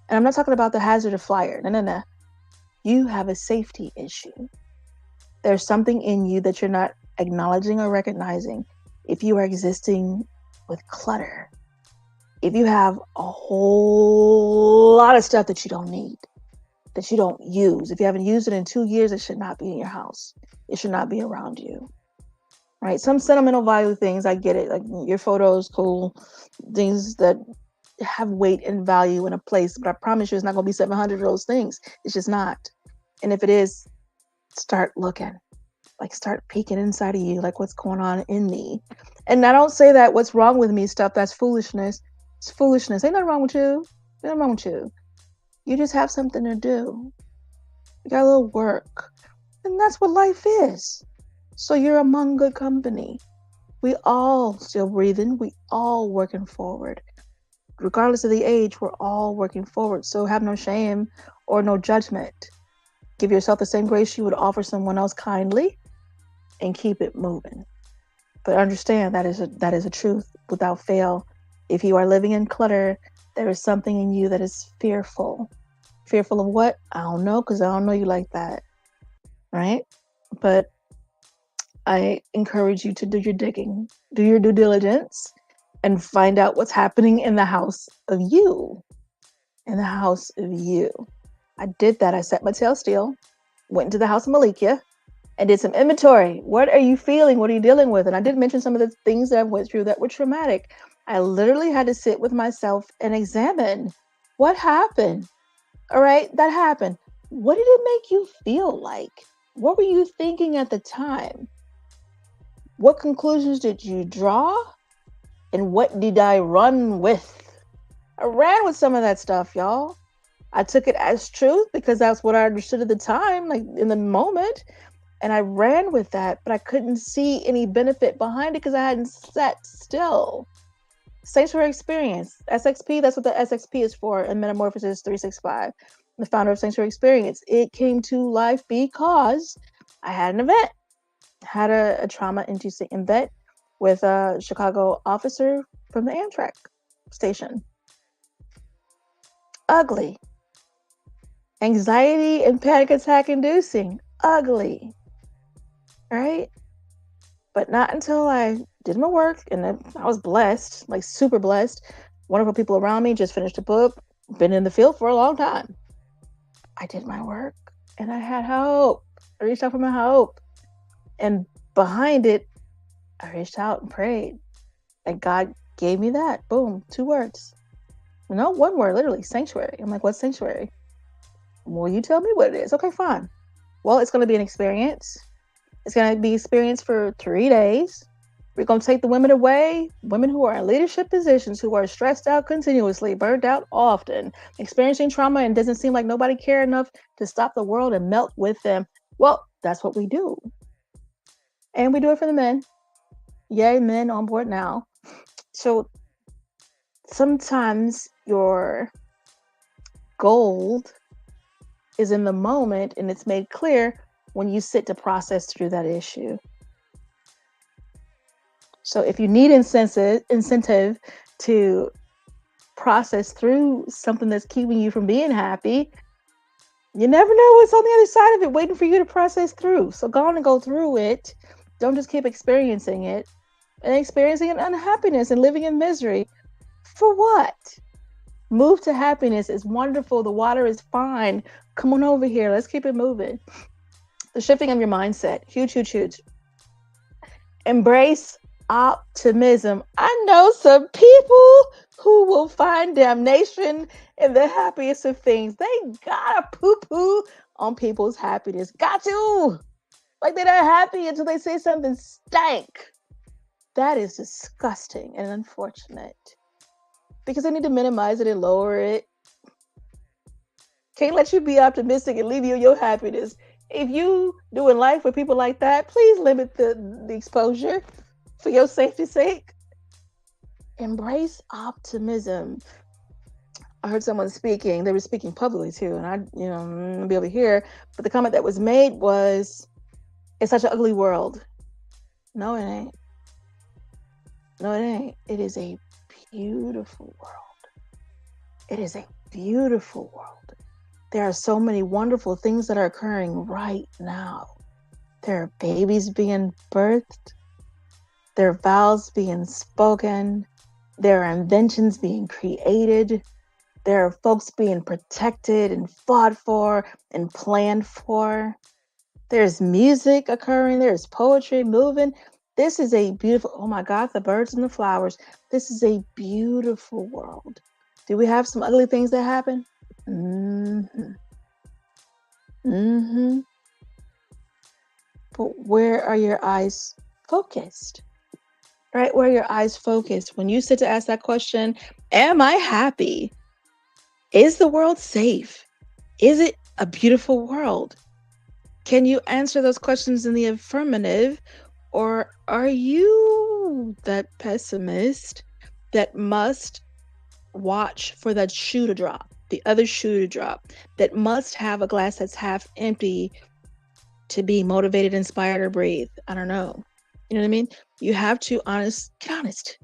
Speaker 2: And I'm not talking about the hazard of fire. No. You have a safety issue. There's something in you that you're not acknowledging or recognizing if you are existing with clutter. If you have a whole lot of stuff that you don't need, that you don't use, if you haven't used it in 2 years, it should not be in your house. It should not be around you, right? Some sentimental value things, I get it. Like your photos, cool, things that have weight and value in a place, but I promise you it's not going to be 700 of those things. It's just not. And if it is, start looking. Like start peeking inside of you, like what's going on in me. And I don't say that what's wrong with me stuff, that's foolishness. It's foolishness. Ain't nothing wrong with you. Ain't nothing wrong with you. You just have something to do. You got a little work. And that's what life is. So you're among good company. We all still breathing. We all working forward. Regardless of the age, we're all working forward. So have no shame or no judgment. Give yourself the same grace you would offer someone else kindly and keep it moving. But understand that is a truth without fail. If you are living in clutter, there is something in you that is fearful. Fearful of what? I don't know, because I don't know you like that. Right? But I encourage you to do your digging, do your due diligence, and find out what's happening in the house of you. In the house of you. I did that. I set my tail still, went into the house of Melikia, and did some inventory. What are you feeling? What are you dealing with? And I did mention some of the things that I went through that were traumatic. I literally had to sit with myself and examine what happened. All right, that happened. What did it make you feel like? What were you thinking at the time? What conclusions did you draw? And what did I run with? I ran with some of that stuff, y'all. I took it as truth because that's what I understood at the time, like in the moment. And I ran with that, but I couldn't see any benefit behind it because I hadn't sat still. Sanctuary Experience, SXP, that's what the SXP is for in MetaMorphosis 365. The founder of Sanctuary Experience. It came to life because I had an event. Had a trauma-inducing event with a Chicago officer from the Amtrak station. Ugly. Anxiety and panic attack inducing. Ugly. Right? But not until I did my work, and I was blessed, like super blessed. Wonderful people around me, just finished a book, been in the field for a long time. I did my work and I had hope. I reached out for my hope. And behind it, I reached out and prayed. And God gave me that. Boom, 2 words. No, 1 word, literally, sanctuary. I'm like, what's sanctuary? Well, you tell me what it is. Okay, fine. Well, it's going to be an experience. It's going to be experience for 3 days. We're going to take the women away, women who are in leadership positions, who are stressed out continuously, burned out often, experiencing trauma, and doesn't seem like nobody cared enough to stop the world and melt with them. Well, that's what we do. And we do it for the men. Yay, men on board now. So sometimes your gold is in the moment, and it's made clear when you sit to process through that issue. So if you need incentive to process through something that's keeping you from being happy, you never know what's on the other side of it waiting for you to process through. So go on and go through it. Don't just keep experiencing it and experiencing an unhappiness and living in misery. For what? Move to happiness. It's wonderful. The water is fine. Come on over here. Let's keep it moving. The shifting of your mindset. Huge, huge, huge. Embrace optimism. I know some people who will find damnation in the happiest of things. They gotta poo-poo on people's happiness. Got to. Like they're not happy until they say something stank. That is disgusting and unfortunate. Because they need to minimize it and lower it. Can't let you be optimistic and leave you your happiness. If you doing life with people like that, please limit the exposure for your safety's sake. Embrace optimism. I heard someone speaking. They were speaking publicly too, and I'm gonna be over here. But the comment that was made was, "It's such an ugly world." No, it ain't. No, it ain't. It is a beautiful world. It is a beautiful world. There are so many wonderful things that are occurring right now. There are babies being birthed. There are vows being spoken. There are inventions being created. There are folks being protected and fought for and planned for. There's music occurring. There's poetry moving. This is a beautiful, oh my God, the birds and the flowers. This is a beautiful world. Do we have some ugly things that happen? Mm-hmm. Mm-hmm. But where are your eyes focused? Right? Where are your eyes focused? When you sit to ask that question, am I happy? Is the world safe? Is it a beautiful world? Can you answer those questions in the affirmative? Or are you that pessimist that must watch for that shoe to drop, the other shoe to drop, that must have a glass that's half empty to be motivated, inspired, or breathe? I don't know. You know what I mean? You have to get honest.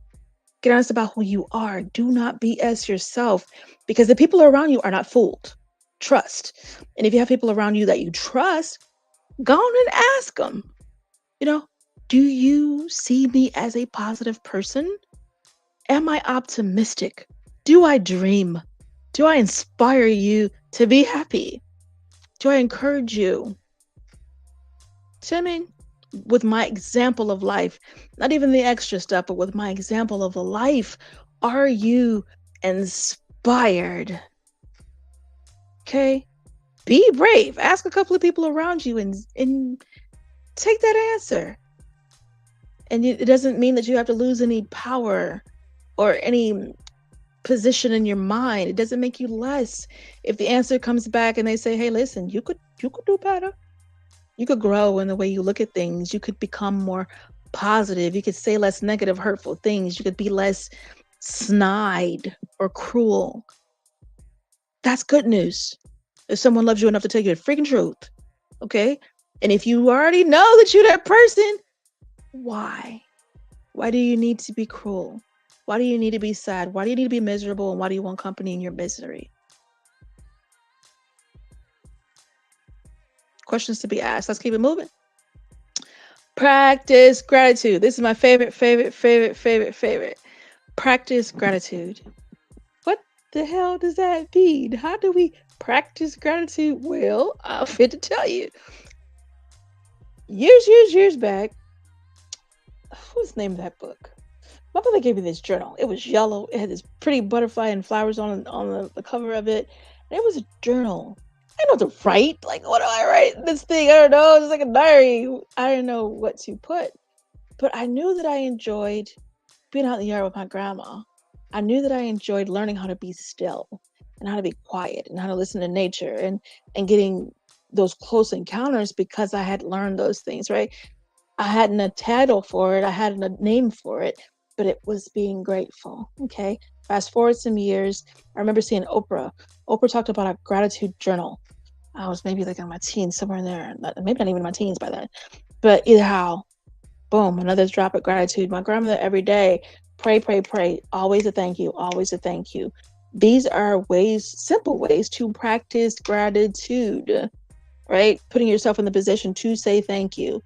Speaker 2: Get honest about who you are. Do not BS yourself, because the people around you are not fooled. Trust. And if you have people around you that you trust, go on and ask them, do you see me as a positive person? Am I optimistic? Do I dream? Do I inspire you to be happy? Do I encourage you? So, I mean, with my example of life, not even the extra stuff, but with my example of life, are you inspired? Okay? Be brave. Ask a couple of people around you and take that answer. And it doesn't mean that you have to lose any power or any position in your mind. It doesn't make you less. If the answer comes back and they say, hey, listen, you could do better. You could grow in the way you look at things. You could become more positive. You could say less negative, hurtful things. You could be less snide or cruel. That's good news. If someone loves you enough to tell you the freaking truth, okay? And if you already know that you're that person, why? Why do you need to be cruel? Why do you need to be sad? Why do you need to be miserable? And why do you want company in your misery? Questions to be asked. Let's keep it moving. Practice gratitude. This is my favorite. Practice gratitude. What the hell does that mean? How do we practice gratitude? Well, I'll fit to tell you. Years back, what's the name of that book? My mother gave me this journal. It was yellow. It had this pretty butterfly and flowers on the cover of it. And it was a journal. I know to write. Like, what do I write in this thing? I don't know. It's like a diary. I didn't know what to put. But I knew that I enjoyed being out in the yard with my grandma. I knew that I enjoyed learning how to be still and how to be quiet and how to listen to nature and getting those close encounters because I had learned those things, right? I hadn't a title for it. I hadn't a name for it, but it was being grateful. Okay. Fast forward some years. I remember seeing Oprah. Oprah talked about a gratitude journal. I was maybe like in my teens, somewhere in there. Maybe not even in my teens by then. But either how, boom, another drop of gratitude. My grandmother every day, pray. Always a thank you. Always a thank you. These are ways, simple ways to practice gratitude, right? Putting yourself in the position to say thank you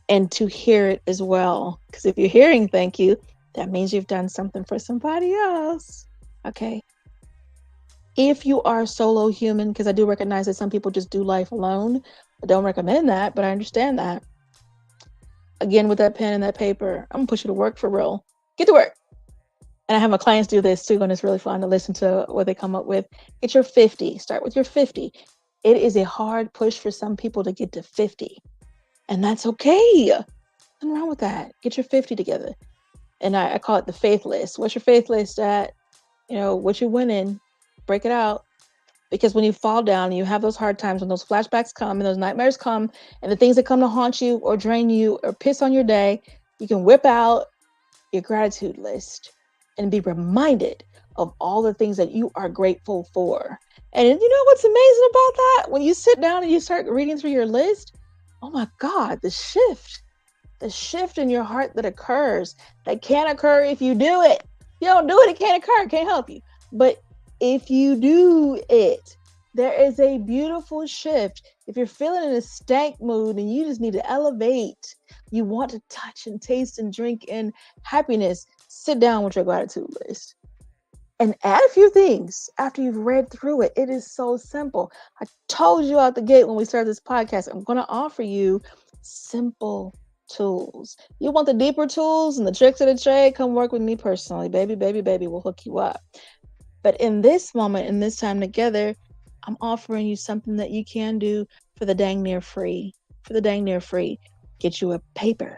Speaker 2: and to hear it as well. Because if you're hearing thank you, that means you've done something for somebody else. Okay. If you are a solo human, because I do recognize that some people just do life alone. I don't recommend that, but I understand that. Again, with that pen and that paper, I'm gonna push you to work for real. Get to work. And I have my clients do this too, and it's really fun to listen to what they come up with. Get your 50. Start with your 50. It is a hard push for some people to get to 50. And that's okay. Nothing wrong with that. Get your 50 together. And I call it the faith list. What's your faith list at? What you're winning. Break it out. Because when you fall down and you have those hard times, when those flashbacks come and those nightmares come and the things that come to haunt you or drain you or piss on your day, you can whip out your gratitude list and be reminded of all the things that you are grateful for. And you know what's amazing about that? When you sit down and you start reading through your list, oh my God, the shift in your heart that occurs, that can't occur if you do it. If you don't do it, it can't occur. It can't help you. But if you do it, there is a beautiful shift. If you're feeling in a stank mood and you just need to elevate, you want to touch and taste and drink in happiness, sit down with your gratitude list and add a few things after you've read through it. It is so simple. I told you out the gate when we started this podcast, I'm going to offer you simple tools. You want the deeper tools and the tricks of the trade? Come work with me personally, baby. We'll hook you up. But in this moment, in this time together, I'm offering you something that you can do for the dang near free. Get you a paper.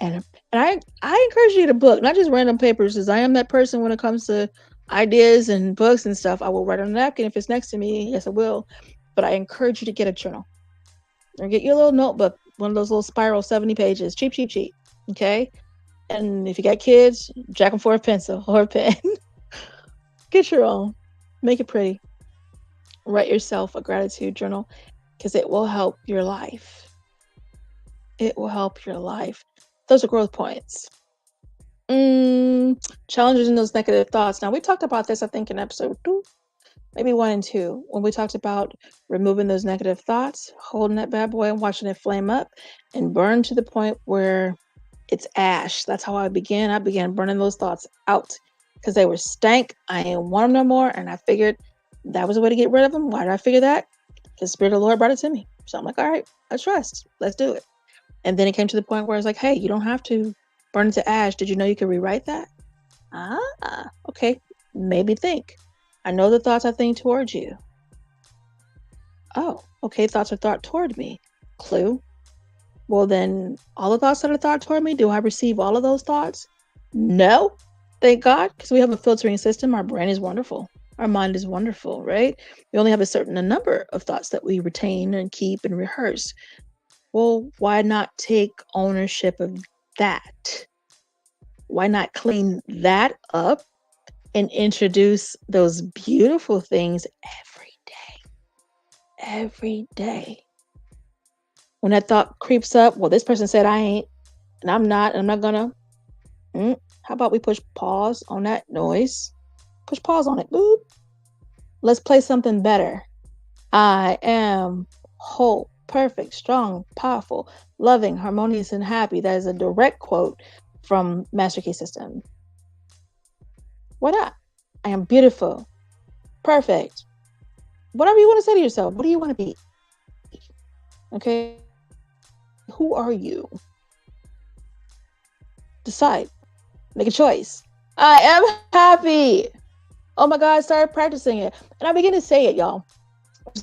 Speaker 2: And I encourage you to book, not just random papers, because I am that person when it comes to ideas and books and stuff. I will write on a napkin if it's next to me. Yes, I will. But I encourage you to get a journal. Or get your little notebook, one of those little spiral 70 pages. Cheap. Okay? And if you got kids, jack them for a pencil or a pen. Get your own. Make it pretty. Write yourself a gratitude journal because it will help your life. It will help your life. Those are growth points. Challenges in those negative thoughts. Now, we talked about this, I think, in episode 2, maybe 1 and 2, when we talked about removing those negative thoughts, holding that bad boy and watching it flame up and burn to the point where it's ash. That's how I began. I began burning those thoughts out because they were stank. I didn't want them no more. And I figured that was a way to get rid of them. Why did I figure that? Because the Spirit of the Lord brought it to me. So I'm like, all right, I trust. Let's do it. And then it came to the point where I was like, hey, you don't have to burn it to ash. Did you know you could rewrite that? Okay. Maybe think. I know the thoughts I think towards you. Oh, okay. Thoughts are thought toward me. Clue. Well, then all the thoughts that are thought toward me, do I receive all of those thoughts? No. Thank God, because we have a filtering system. Our brain is wonderful. Our mind is wonderful, right? We only have a certain number of thoughts that we retain and keep and rehearse. Well, why not take ownership of that? Why not clean that up and introduce those beautiful things every day? Every day. When that thought creeps up, well, this person said I ain't, and I'm not gonna. How about we push pause on that noise? Push pause on it. Boop. Let's play something better. I am whole, perfect, strong, powerful, loving, harmonious, and happy. That is a direct quote from Master Key System. Why not? I am beautiful, perfect. Whatever you want to say to yourself. What do you want to be? Okay. Who are you? Decide. Make a choice. I am happy. Oh my God, I started practicing it. And I began to say it, y'all.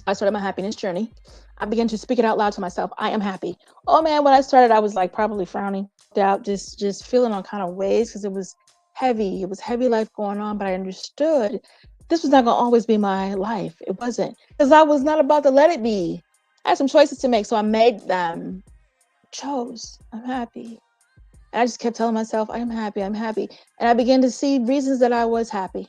Speaker 2: I started my happiness journey. I began to speak it out loud to myself. I am happy. Oh man, when I started, I was like probably frowning, doubt, just feeling all kind of ways because it was heavy. It was heavy life going on, but I understood this was not going to always be my life. It wasn't, because I was not about to let it be. I had some choices to make, so I made them. Chose. I'm happy. And I just kept telling myself, I'm happy. And I began to see reasons that I was happy.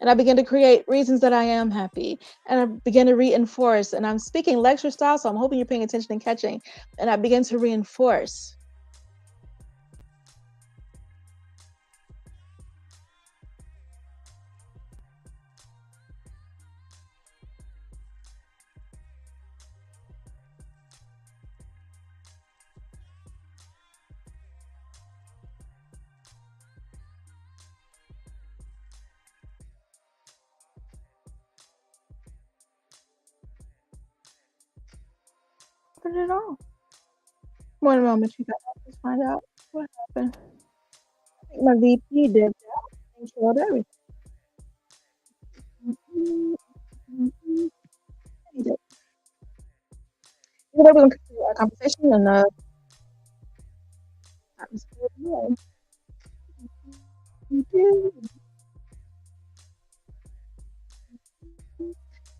Speaker 2: And I began to create reasons that I am happy. And I began to reinforce. And I'm speaking lecture style, so I'm hoping you're paying attention and catching. And I began to reinforce. Put it on. One moment, you guys. Let's find out what happened. I think my VP did that and killed everything. He did. We're going to continue our conversation and atmosphere.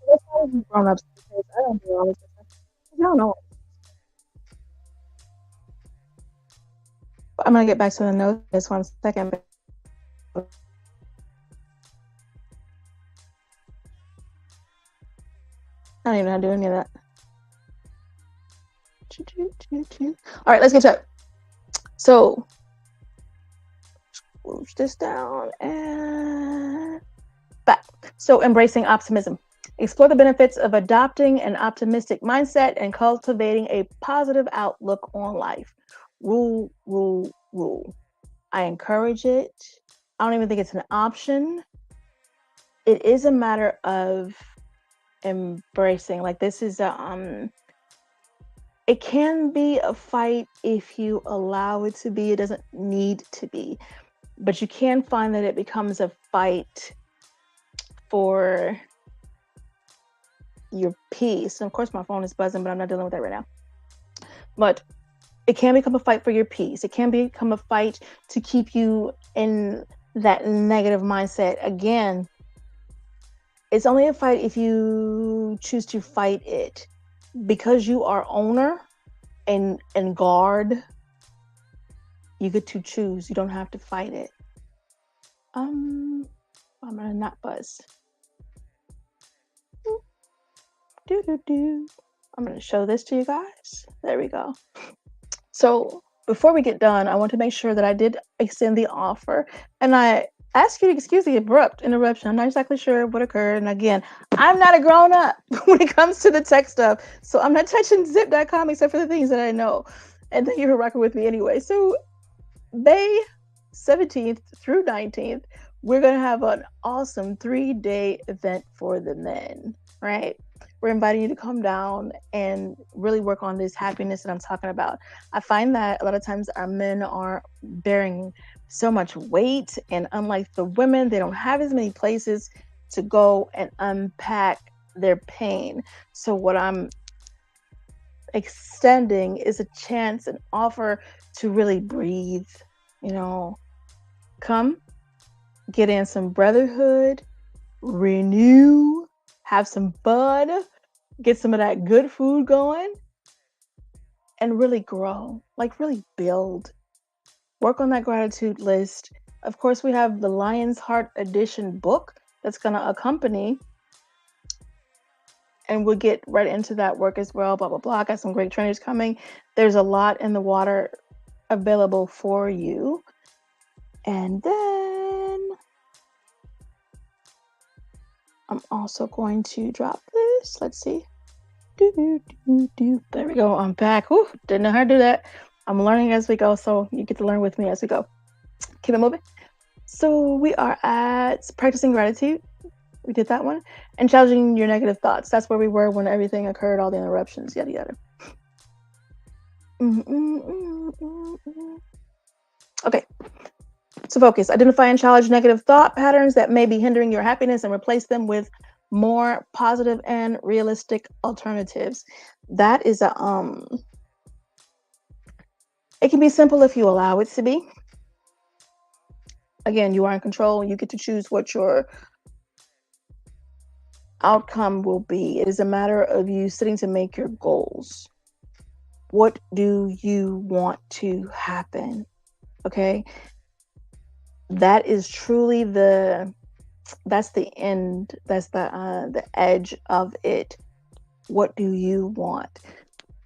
Speaker 2: That's how we've grown up because I don't do all this stuff. I don't know. I'm gonna get back to the notes just 1 second. I don't even know how to do any of that. All right, let's get to it. So, push this down and back. So embracing optimism. Explore the benefits of adopting an optimistic mindset and cultivating a positive outlook on life. Rule, rule, rule. I encourage it. I don't even think it's an option. It is a matter of embracing. Like, this is it can be a fight if you allow it to be. It doesn't need to be, but you can find that it becomes a fight for your peace. And of course my phone is buzzing, but I'm not dealing with that right now. But it can become a fight for your peace. It can become a fight to keep you in that negative mindset. Again, it's only a fight if you choose to fight it. Because you are owner and guard, you get to choose. You don't have to fight it. I'm gonna not buzz. I'm gonna show this to you guys. There we go. So before we get done, I want to make sure that I did extend the offer, and I ask you to excuse the abrupt interruption. I'm not exactly sure what occurred. And again, I'm not a grown up when it comes to the tech stuff. So I'm not touching zip.com except for the things that I know. And thank you for rocking with me anyway. So May 17th through 19th, we're going to have an awesome 3-day event for the men, right? We're inviting you to come down and really work on this happiness that I'm talking about. I find that a lot of times our men are bearing so much weight, and unlike the women, they don't have as many places to go and unpack their pain. So what I'm extending is a chance, an offer to really breathe, come get in some brotherhood, renew, have some fun, get some of that good food going, and really grow, like really build. Work on that gratitude list. Of course, we have the Lion's Heart Edition book that's going to accompany, and we'll get right into that work as well, blah, blah, blah. I got some great trainers coming. There's a lot in the water available for you. And then I'm also going to drop this. Let's see. There we go. I'm back. Whew, didn't know how to do that. I'm learning as we go, so you get to learn with me as we go. Keep it moving. So we are at practicing gratitude. We did that one. And challenging your negative thoughts. That's where we were when everything occurred, all the interruptions, yada, yada. Okay. So focus. Identify and challenge negative thought patterns that may be hindering your happiness and replace them with more positive and realistic alternatives. That is it can be simple if you allow it to be. Again, you are in control. You get to choose what your outcome will be. It is a matter of you sitting to make your goals. What do you want to happen? Okay. That is truly that's the end. That's the edge of it. What do you want?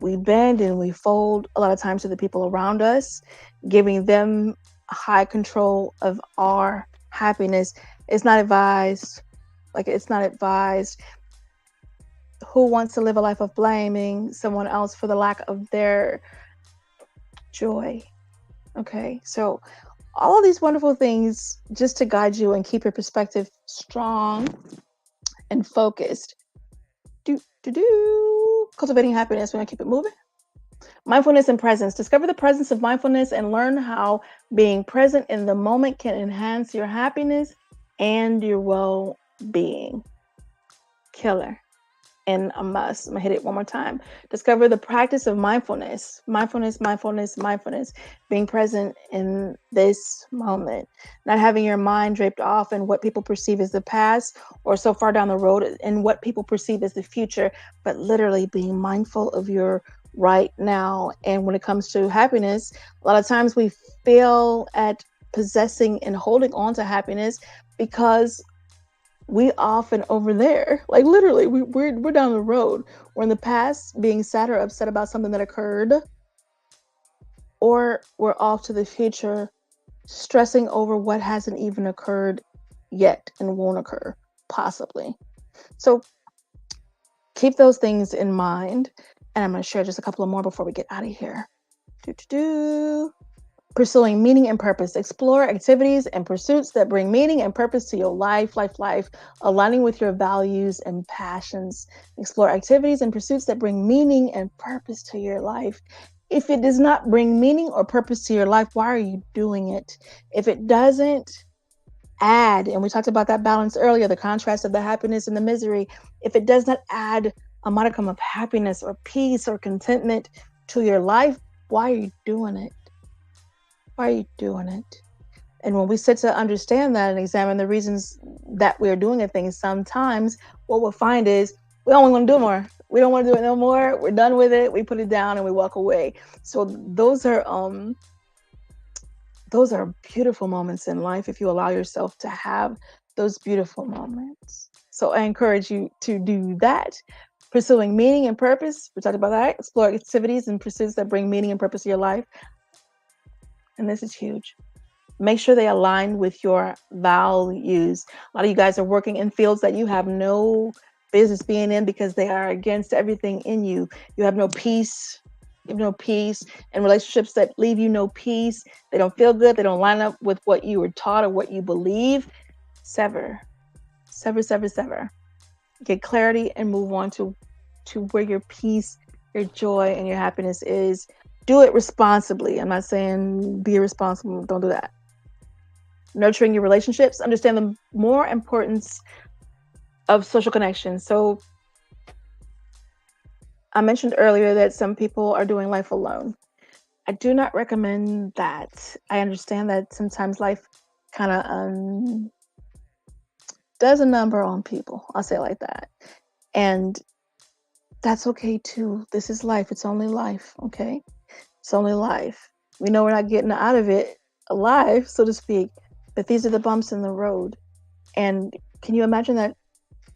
Speaker 2: We bend and we fold a lot of times to the people around us, giving them high control of our happiness. It's not advised. Who wants to live a life of blaming someone else for the lack of their joy? Okay, so all of these wonderful things just to guide you and keep your perspective strong and focused. Cultivating happiness. We're going to keep it moving. Mindfulness and presence. Discover the presence of mindfulness and learn how being present in the moment can enhance your happiness and your well-being. Killer. And a must. I'm going to hit it one more time. Discover the practice of mindfulness. Mindfulness. Being present in this moment. Not having your mind draped off in what people perceive as the past or so far down the road in what people perceive as the future, but literally being mindful of your right now. And when it comes to happiness, a lot of times we fail at possessing and holding on to happiness because we often over there, like literally we're down the road. We're in the past being sad or upset about something that occurred, or we're off to the future stressing over what hasn't even occurred yet and won't occur. possibly. So keep those things in mind. And I'm going to share just a couple of more before we get out of here. Pursuing meaning and purpose. Explore activities and pursuits that bring meaning and purpose to your life, aligning with your values and passions. Explore activities and pursuits that bring meaning and purpose to your life. If it does not bring meaning or purpose to your life, why are you doing it? If it doesn't add, and we talked about that balance earlier, the contrast of the happiness and the misery, if it does not add a modicum of happiness or peace or contentment to your life, why are you doing it? Why are you doing it? And when we sit to understand that and examine the reasons that we're doing a thing, sometimes what we'll find is we don't want to do it more. We don't want to do it no more. We're done with it. We put it down and we walk away. So those are beautiful moments in life if you allow yourself to have those beautiful moments. So I encourage you to do that. Pursuing meaning and purpose. We talked about that. Explore activities and pursuits that bring meaning and purpose to your life. And this is huge. Make sure they align with your values. A lot of you guys are working in fields that you have no business being in because they are against everything in you. You have no peace. You have no peace. And relationships that leave you no peace. They don't feel good. They don't line up with what you were taught or what you believe. Sever. Get clarity and move on to where your peace, your joy, and your happiness is. Do it responsibly. I'm not saying be irresponsible. Don't do that. Nurturing your relationships. Understand the more importance of social connection. So I mentioned earlier that some people are doing life alone. I do not recommend that. I understand that sometimes life kind of does a number on people. I'll say it like that. And that's okay too. This is life. It's only life. Okay. It's only life. We know we're not getting out of it alive, so to speak, but these are the bumps in the road. And can you imagine that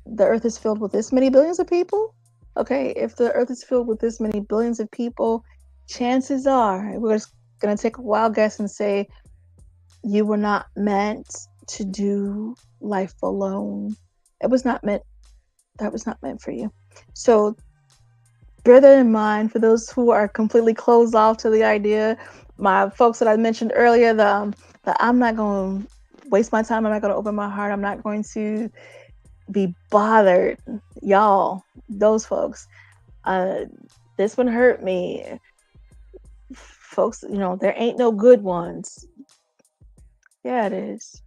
Speaker 2: the earth is filled with this many billions of people? Okay, if the earth is filled with this many billions of people, chances are, we're just going to take a wild guess and say, you were not meant to do life alone. That was not meant for you. So bear that in mind for those who are completely closed off to the idea. My folks that I mentioned earlier, the I'm not going to waste my time. I'm not going to open my heart. I'm not going to be bothered. Y'all, those folks, this one hurt me. Folks, there ain't no good ones. Yeah, it is.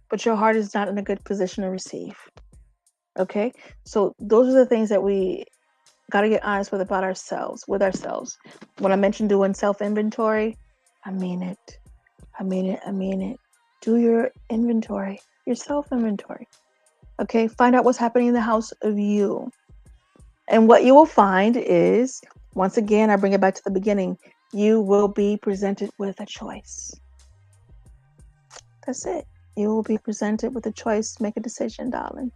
Speaker 2: But your heart is not in a good position to receive. Okay? So those are the things that we got to get honest with ourselves. When I mentioned doing self-inventory, I mean it. Do your inventory, your self-inventory. Okay, find out what's happening in the house of you. And what you will find is, once again, I bring it back to the beginning, you will be presented with a choice. That's it. You will be presented with a choice. Make a decision, darling.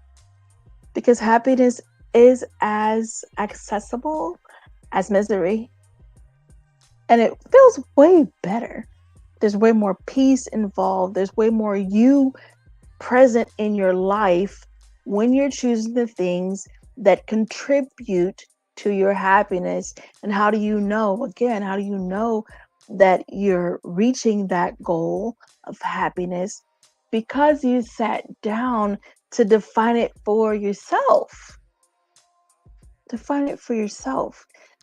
Speaker 2: Because happiness is as accessible as misery. And it feels way better. There's way more peace involved. There's way more you present in your life when you're choosing the things that contribute to your happiness. And how do you know that you're reaching that goal of happiness? Because you sat down to define it for yourself.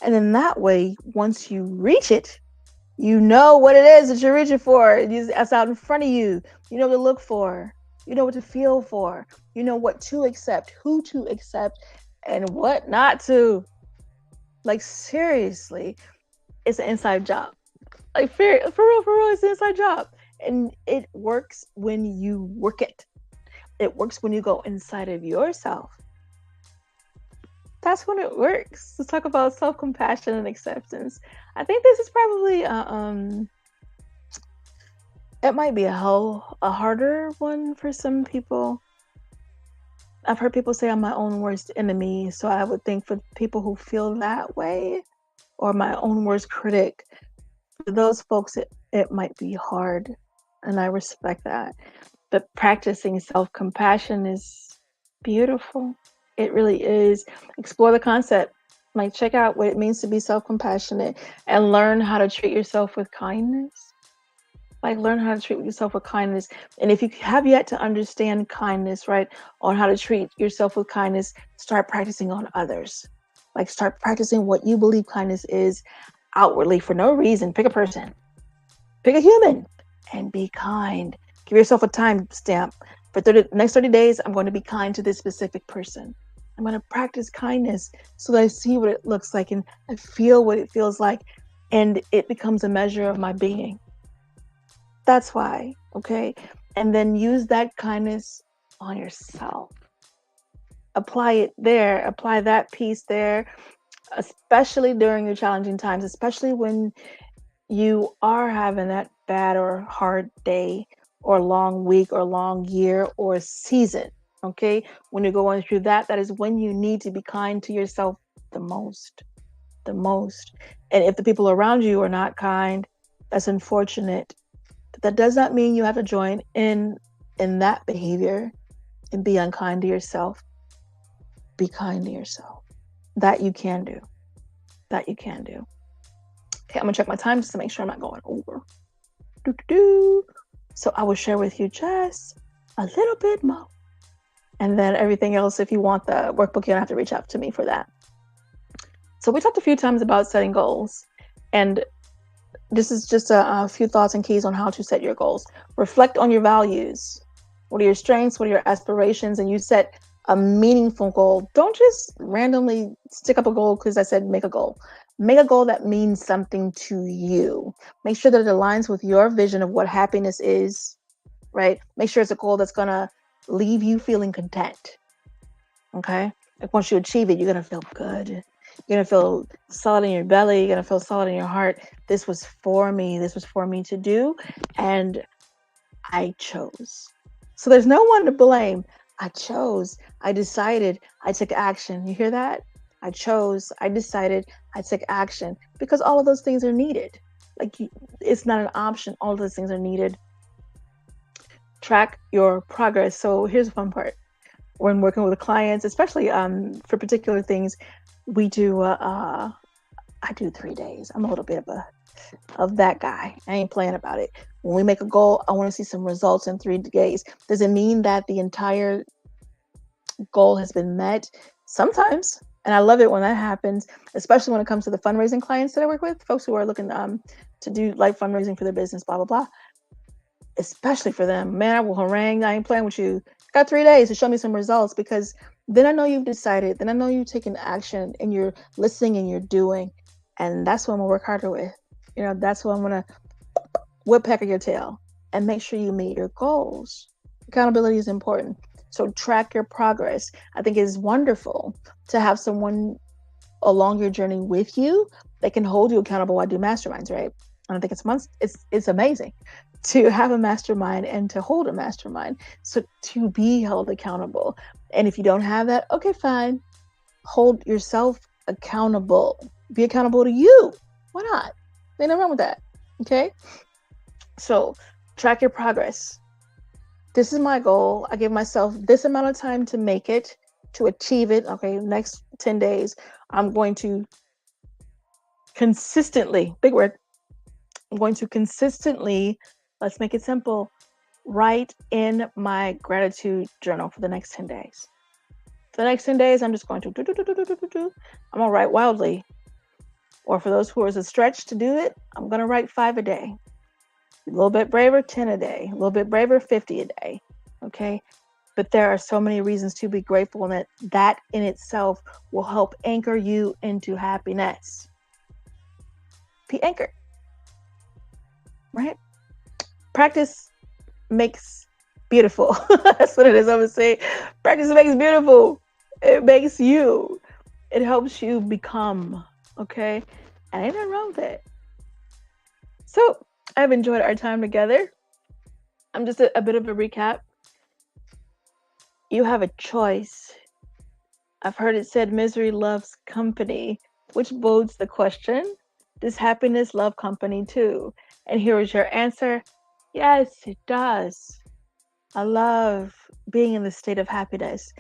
Speaker 2: And in that way, once you reach it, you know what it is that you're reaching for. It's out in front of you. You know what to look for. You know what to feel for. You know what to accept, who to accept, and what not to. Like, seriously, it's an inside job. Like, for real, it's an inside job. And it works when you work it. It works when you go inside of yourself. That's when it works. Let's talk about self-compassion and acceptance. I think this is probably it might be a harder one for some people. I've heard people say I'm my own worst enemy, so I would think for people who feel that way, or my own worst critic, for those folks it might be hard, and I respect that. But practicing self-compassion is beautiful. It really is. Explore the concept. Like, check out what it means to be self-compassionate and learn how to treat yourself with kindness. Like, learn how to treat yourself with kindness. And if you have yet to understand kindness, right, on how to treat yourself with kindness, start practicing on others. Like, start practicing what you believe kindness is outwardly for no reason. Pick a person, pick a human, and be kind. Give yourself a time stamp. For next 30 days, I'm going to be kind to this specific person. I'm going to practice kindness so that I see what it looks like and I feel what it feels like. And it becomes a measure of my being. That's why, okay? And then use that kindness on yourself. Apply it there. Apply that piece there, especially during your challenging times, especially when you are having that bad or hard day or long week or long year or season, okay? When you're going through that, that is when you need to be kind to yourself the most. And if the people around you are not kind, that's unfortunate. But that does not mean you have to join in that behavior and be unkind to yourself. Be kind to yourself. That you can do. Okay, I'm gonna check my time just to make sure I'm not going over. So I will share with you just a little bit more. And then everything else, if you want the workbook, you don't have to reach out to me for that. So we talked a few times about setting goals. And this is just a few thoughts and keys on how to set your goals. Reflect on your values. What are your strengths? What are your aspirations? And you set a meaningful goal. Don't just randomly stick up a goal because I said make a goal. Make a goal that means something to you. Make sure that it aligns with your vision of what happiness is, right? Make sure it's a goal that's going to leave you feeling content, okay? Like once you achieve it, you're going to feel good. You're going to feel solid in your belly. You're going to feel solid in your heart. This was for me. This was for me to do, and I chose. So there's no one to blame. I chose. I decided. I took action. You hear that? I chose. I decided. I took action, because all of those things are needed. Like, it's not an option. All of those things are needed. Track your progress. So here's the fun part. When working with clients, especially for particular things, we do. I do 3 days. I'm a little bit of that guy. I ain't playing about it. When we make a goal, I want to see some results in 3 days. Does it mean that the entire goal has been met? Sometimes. And I love it when that happens, especially when it comes to the fundraising clients that I work with, folks who are looking to do like fundraising for their business, blah, blah, blah. Especially for them. Man, I will harangue. I ain't playing with you. Got 3 days to show me some results, because then I know you've decided. Then I know you've taken action and you're listening and you're doing. And that's what I'm going to work harder with. You know, that's what I'm going to woodpecker your tail and make sure you meet your goals. Accountability is important. So track your progress. I think it is wonderful to have someone along your journey with you that can hold you accountable. I do masterminds, right? And I think it's amazing to have a mastermind and to hold a mastermind. So to be held accountable. And if you don't have that, okay, fine. Hold yourself accountable. Be accountable to you. Why not? There's nothing wrong with that. Okay? So track your progress. This is my goal. I give myself this amount of time to make it, to achieve it. Okay, next 10 days, I'm going to consistently, big word, I'm going to consistently, let's make it simple, write in my gratitude journal for the next 10 days. For the next 10 days, I'm just going to I'm going to write wildly. Or for those who are a stretch to do it, I'm going to write 5 a day. A little bit braver, 10 a day. A little bit braver, 50 a day. Okay? But there are so many reasons to be grateful, and that in itself will help anchor you into happiness. Be anchored. Right? Practice makes beautiful. That's what it is. I would say practice makes beautiful. It makes you. It helps you become. Okay? And ain't nothing wrong with it. So I've enjoyed our time together. I'm just a bit of a recap. You have a choice. I've heard it said misery loves company, which bodes the question, does happiness love company too? And here is your answer. Yes, it does. I love being in the state of happiness.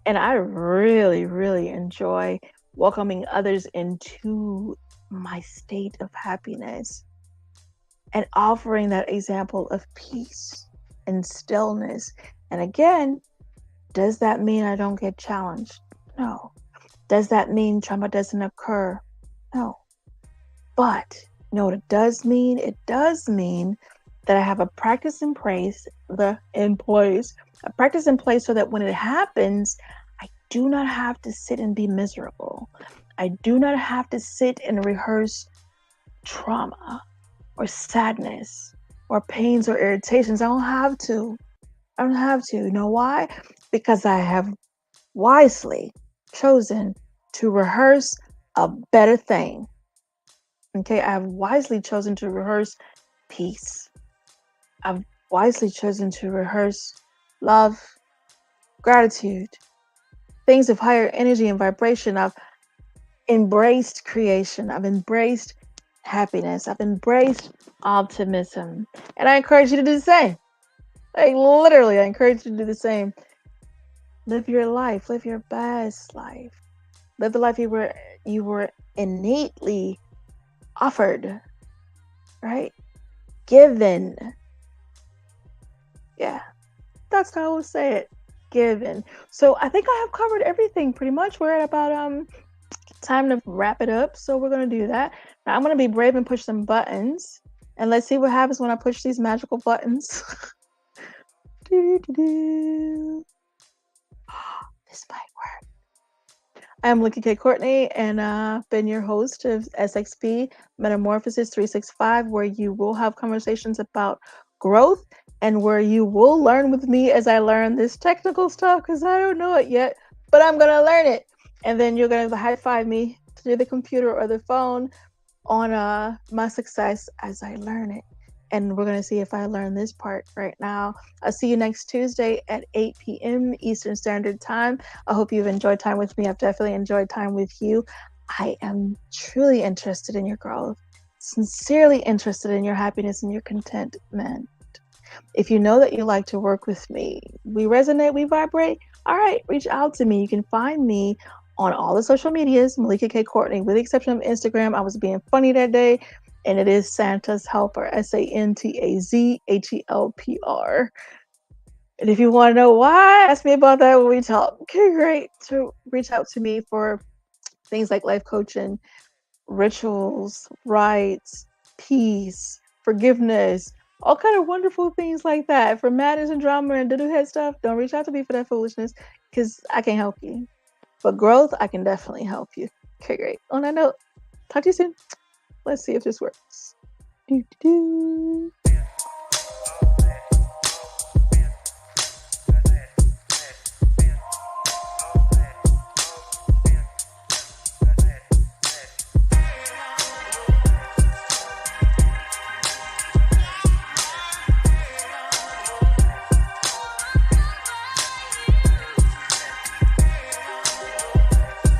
Speaker 2: And I really, really enjoy welcoming others into my state of happiness and offering that example of peace and stillness. And again, does that mean I don't get challenged? No. Does that mean trauma doesn't occur? No. But you know what it does mean? It does mean that I have a practice in place, a practice in place so that when it happens, I do not have to sit and be miserable. I do not have to sit and rehearse trauma or sadness or pains or irritations. I don't have to. You know why? Because I have wisely chosen to rehearse a better thing. Okay, I have wisely chosen to rehearse peace. I've wisely chosen to rehearse love, gratitude, things of higher energy and vibration. I've embraced creation. I've embraced happiness. I've embraced optimism. And I encourage you to do the same. Like literally, I encourage you to do the same. Live your life. Live your best life. Live the life you were innately offered, right? Given. Yeah, that's how I would say it. Given. So I think I have covered everything pretty much. We're at about time to wrap it up. So we're gonna do that. Now I'm gonna be brave and push some buttons. And let's see what happens when I push these magical buttons. This might work. I am Melikia K. Courtney, and I've been your host of SXP MetaMorphosis 365, where you will have conversations about growth and where you will learn with me as I learn this technical stuff, because I don't know it yet, but I'm going to learn it. And then you're going to high five me through the computer or the phone on my success as I learn it. And we're going to see if I learn this part right now. I'll see you next Tuesday at 8 p.m. Eastern Standard Time. I hope you've enjoyed time with me. I've definitely enjoyed time with you. I am truly interested in your growth, sincerely interested in your happiness and your contentment. If you know that you like to work with me, we resonate, we vibrate, all right, reach out to me. You can find me on all the social medias, Melikia K. Courtney, with the exception of Instagram. I was being funny that day. And it is Santa's Helper, SANTAZHELPR. And if you want to know why, ask me about that when we talk. Okay, great. So reach out to me for things like life coaching, rituals, rites, peace, forgiveness, all kind of wonderful things like that. For madness and drama and do head stuff, don't reach out to me for that foolishness because I can't help you. But growth, I can definitely help you. Okay, great. On that note, talk to you soon. Let's see if this works.